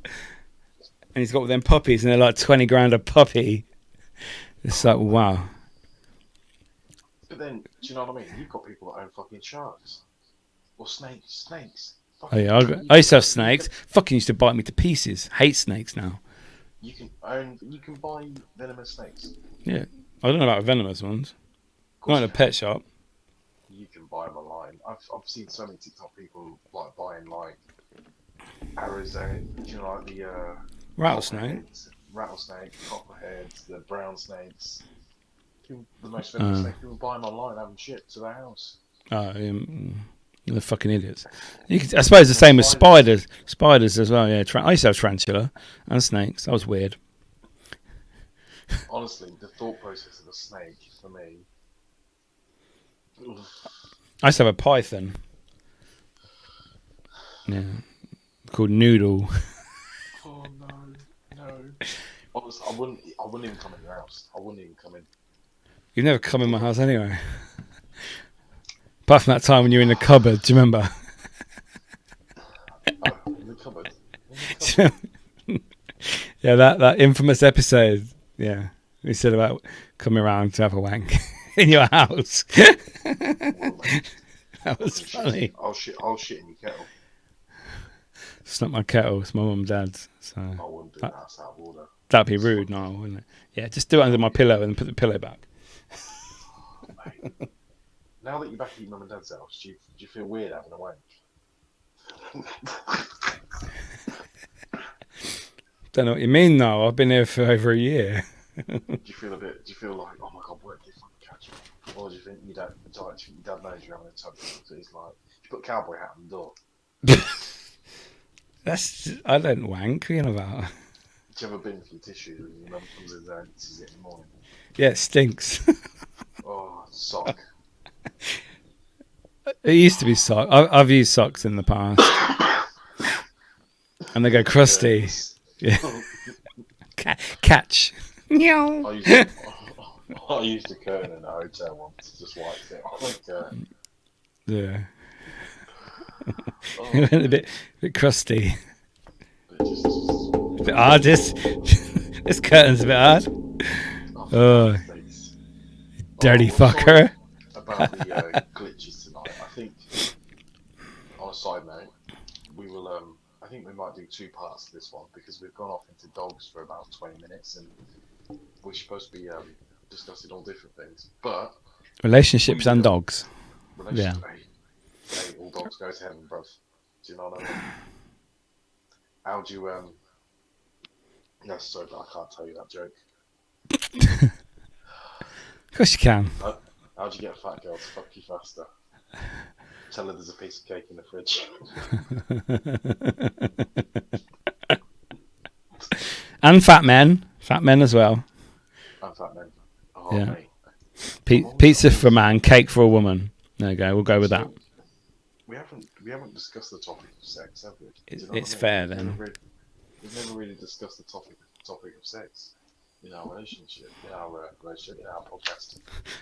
[SPEAKER 3] And he's got them puppies and they're like 20 grand a puppy. It's like, wow.
[SPEAKER 2] But then, do you know what I mean? You've got people that own fucking sharks. Or snakes.
[SPEAKER 3] Oh yeah, I used to have snakes. Fucking used to bite me to pieces. Hate snakes now.
[SPEAKER 2] You can buy venomous snakes.
[SPEAKER 3] Yeah, I don't know about venomous ones. Not in a pet shop.
[SPEAKER 2] You can buy them online. I've seen so many TikTok people like buying like Arizona, you know, like the
[SPEAKER 3] rattlesnake,
[SPEAKER 2] copperheads, the brown snakes. The most venomous snake. People buy them online, have them shipped to their house.
[SPEAKER 3] They're fucking idiots. I suppose the same as spiders. Spiders as well, yeah. I used to have tarantula and snakes. That was weird.
[SPEAKER 2] Honestly, the thought process of a snake, for me...
[SPEAKER 3] I used to have a python. Yeah. Called Noodle.
[SPEAKER 2] Oh, no. Honestly, I wouldn't even come in your house. I wouldn't even come in.
[SPEAKER 3] You've never come in my house anyway. Apart from that time when you were in the cupboard, do you remember?
[SPEAKER 2] Oh, in the cupboard?
[SPEAKER 3] Yeah, that infamous episode. Yeah, we said about coming around to have a wank in your house. That was funny.
[SPEAKER 2] I'll shit in your kettle.
[SPEAKER 3] It's not my kettle, it's my mum and dad's. So
[SPEAKER 2] I wouldn't do that. That's out of order.
[SPEAKER 3] That'd be rude, no, wouldn't it? Yeah, just do it under my pillow and put the pillow back.
[SPEAKER 2] Oh, mate. Now that you're back at your mum and dad's house, do you feel weird having a wank?
[SPEAKER 3] Don't know what you mean, though. I've been here for over a year.
[SPEAKER 2] Do you feel like, oh my god, where did they fucking catch me? Or do you think your dad knows you're having a tub? So he's like, you put a cowboy hat on the door.
[SPEAKER 3] I don't wank. What are you on about?
[SPEAKER 2] Do you ever bin for your tissues when your mum comes in there and sees it in the morning?
[SPEAKER 3] Yeah, it stinks.
[SPEAKER 2] Oh, sock.
[SPEAKER 3] It used to be sock. I've used socks in the past, and they go crusty. Yeah. Catch.
[SPEAKER 2] I used a curtain in a hotel once, just wiped it on the curtain.
[SPEAKER 3] Yeah.
[SPEAKER 2] Oh,
[SPEAKER 3] It went a bit crusty.
[SPEAKER 2] but just,
[SPEAKER 3] A bit hard. This curtain's a bit hard.
[SPEAKER 2] oh,
[SPEAKER 3] Oh,
[SPEAKER 2] for God's sakes.
[SPEAKER 3] dirty
[SPEAKER 2] Oh, I'm
[SPEAKER 3] fucker.
[SPEAKER 2] sorry about the glitches tonight. I think, on a side note, we will. I think we might do 2 parts to this one because we've gone off into dogs for about 20 minutes, and we're supposed to be discussing all different things. But
[SPEAKER 3] Relationships and dogs.
[SPEAKER 2] relationship, hey, all dogs go to heaven, bruv. Do you know what I mean? How do you No, sorry, but I can't tell you that joke.
[SPEAKER 3] Of course you can.
[SPEAKER 2] How do you get a fat girl to fuck you faster? Tell her there's a piece of cake in the fridge.
[SPEAKER 3] And fat men as well.
[SPEAKER 2] And fat men. Oh,
[SPEAKER 3] Yeah.
[SPEAKER 2] mate.
[SPEAKER 3] Pizza for a man, cake for a woman. There you go. We'll go with that.
[SPEAKER 2] We haven't discussed the topic of sex, have we? Do you know
[SPEAKER 3] It's
[SPEAKER 2] what I mean?
[SPEAKER 3] fair then.
[SPEAKER 2] We've never really discussed the topic of sex in our relationship, in our podcast.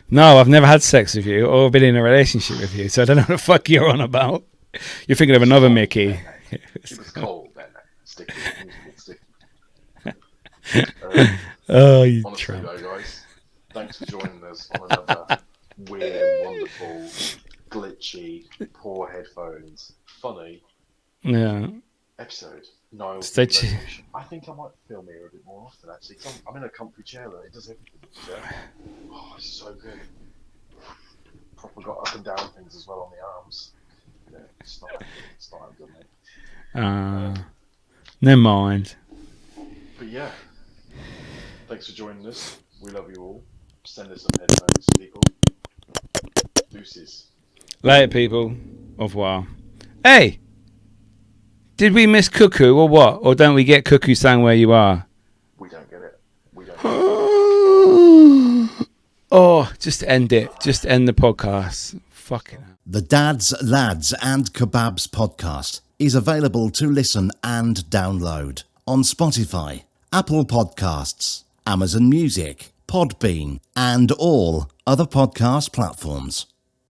[SPEAKER 3] No, I've never had sex with you or been in a relationship with you, so I don't know what the fuck you're on about. You're thinking of another Mickey.
[SPEAKER 2] It was cold then. Sticky. It was a bit sticky.
[SPEAKER 3] Oh, you
[SPEAKER 2] Honestly,
[SPEAKER 3] tramp.
[SPEAKER 2] though, guys, thanks for joining us on another weird and wonderful, glitchy, poor headphones, funny
[SPEAKER 3] Yeah.
[SPEAKER 2] episode. Niall
[SPEAKER 3] Stay
[SPEAKER 2] and
[SPEAKER 3] tuned.
[SPEAKER 2] Miki. I think I might film here a bit more often, actually. 'Cause I'm in a comfy chair that it does everything. Yeah. Oh, it's so good. Proper got up and down things as well on the arms. Yeah, it's not that good, mate.
[SPEAKER 3] Never mind.
[SPEAKER 2] But yeah, thanks for joining us. We love you all. Send us some headphones, people. Deuces.
[SPEAKER 3] Later, people. Au revoir. Hey! Did we miss Cuckoo or what? Or don't we get Cuckoo sang where you are?
[SPEAKER 2] We don't get it. We don't.
[SPEAKER 3] Oh, just end it. Just end the podcast. Fucking hell.
[SPEAKER 1] The Dads, Lads and Kebabs podcast is available to listen and download on Spotify, Apple Podcasts, Amazon Music, Podbean, and all other podcast platforms.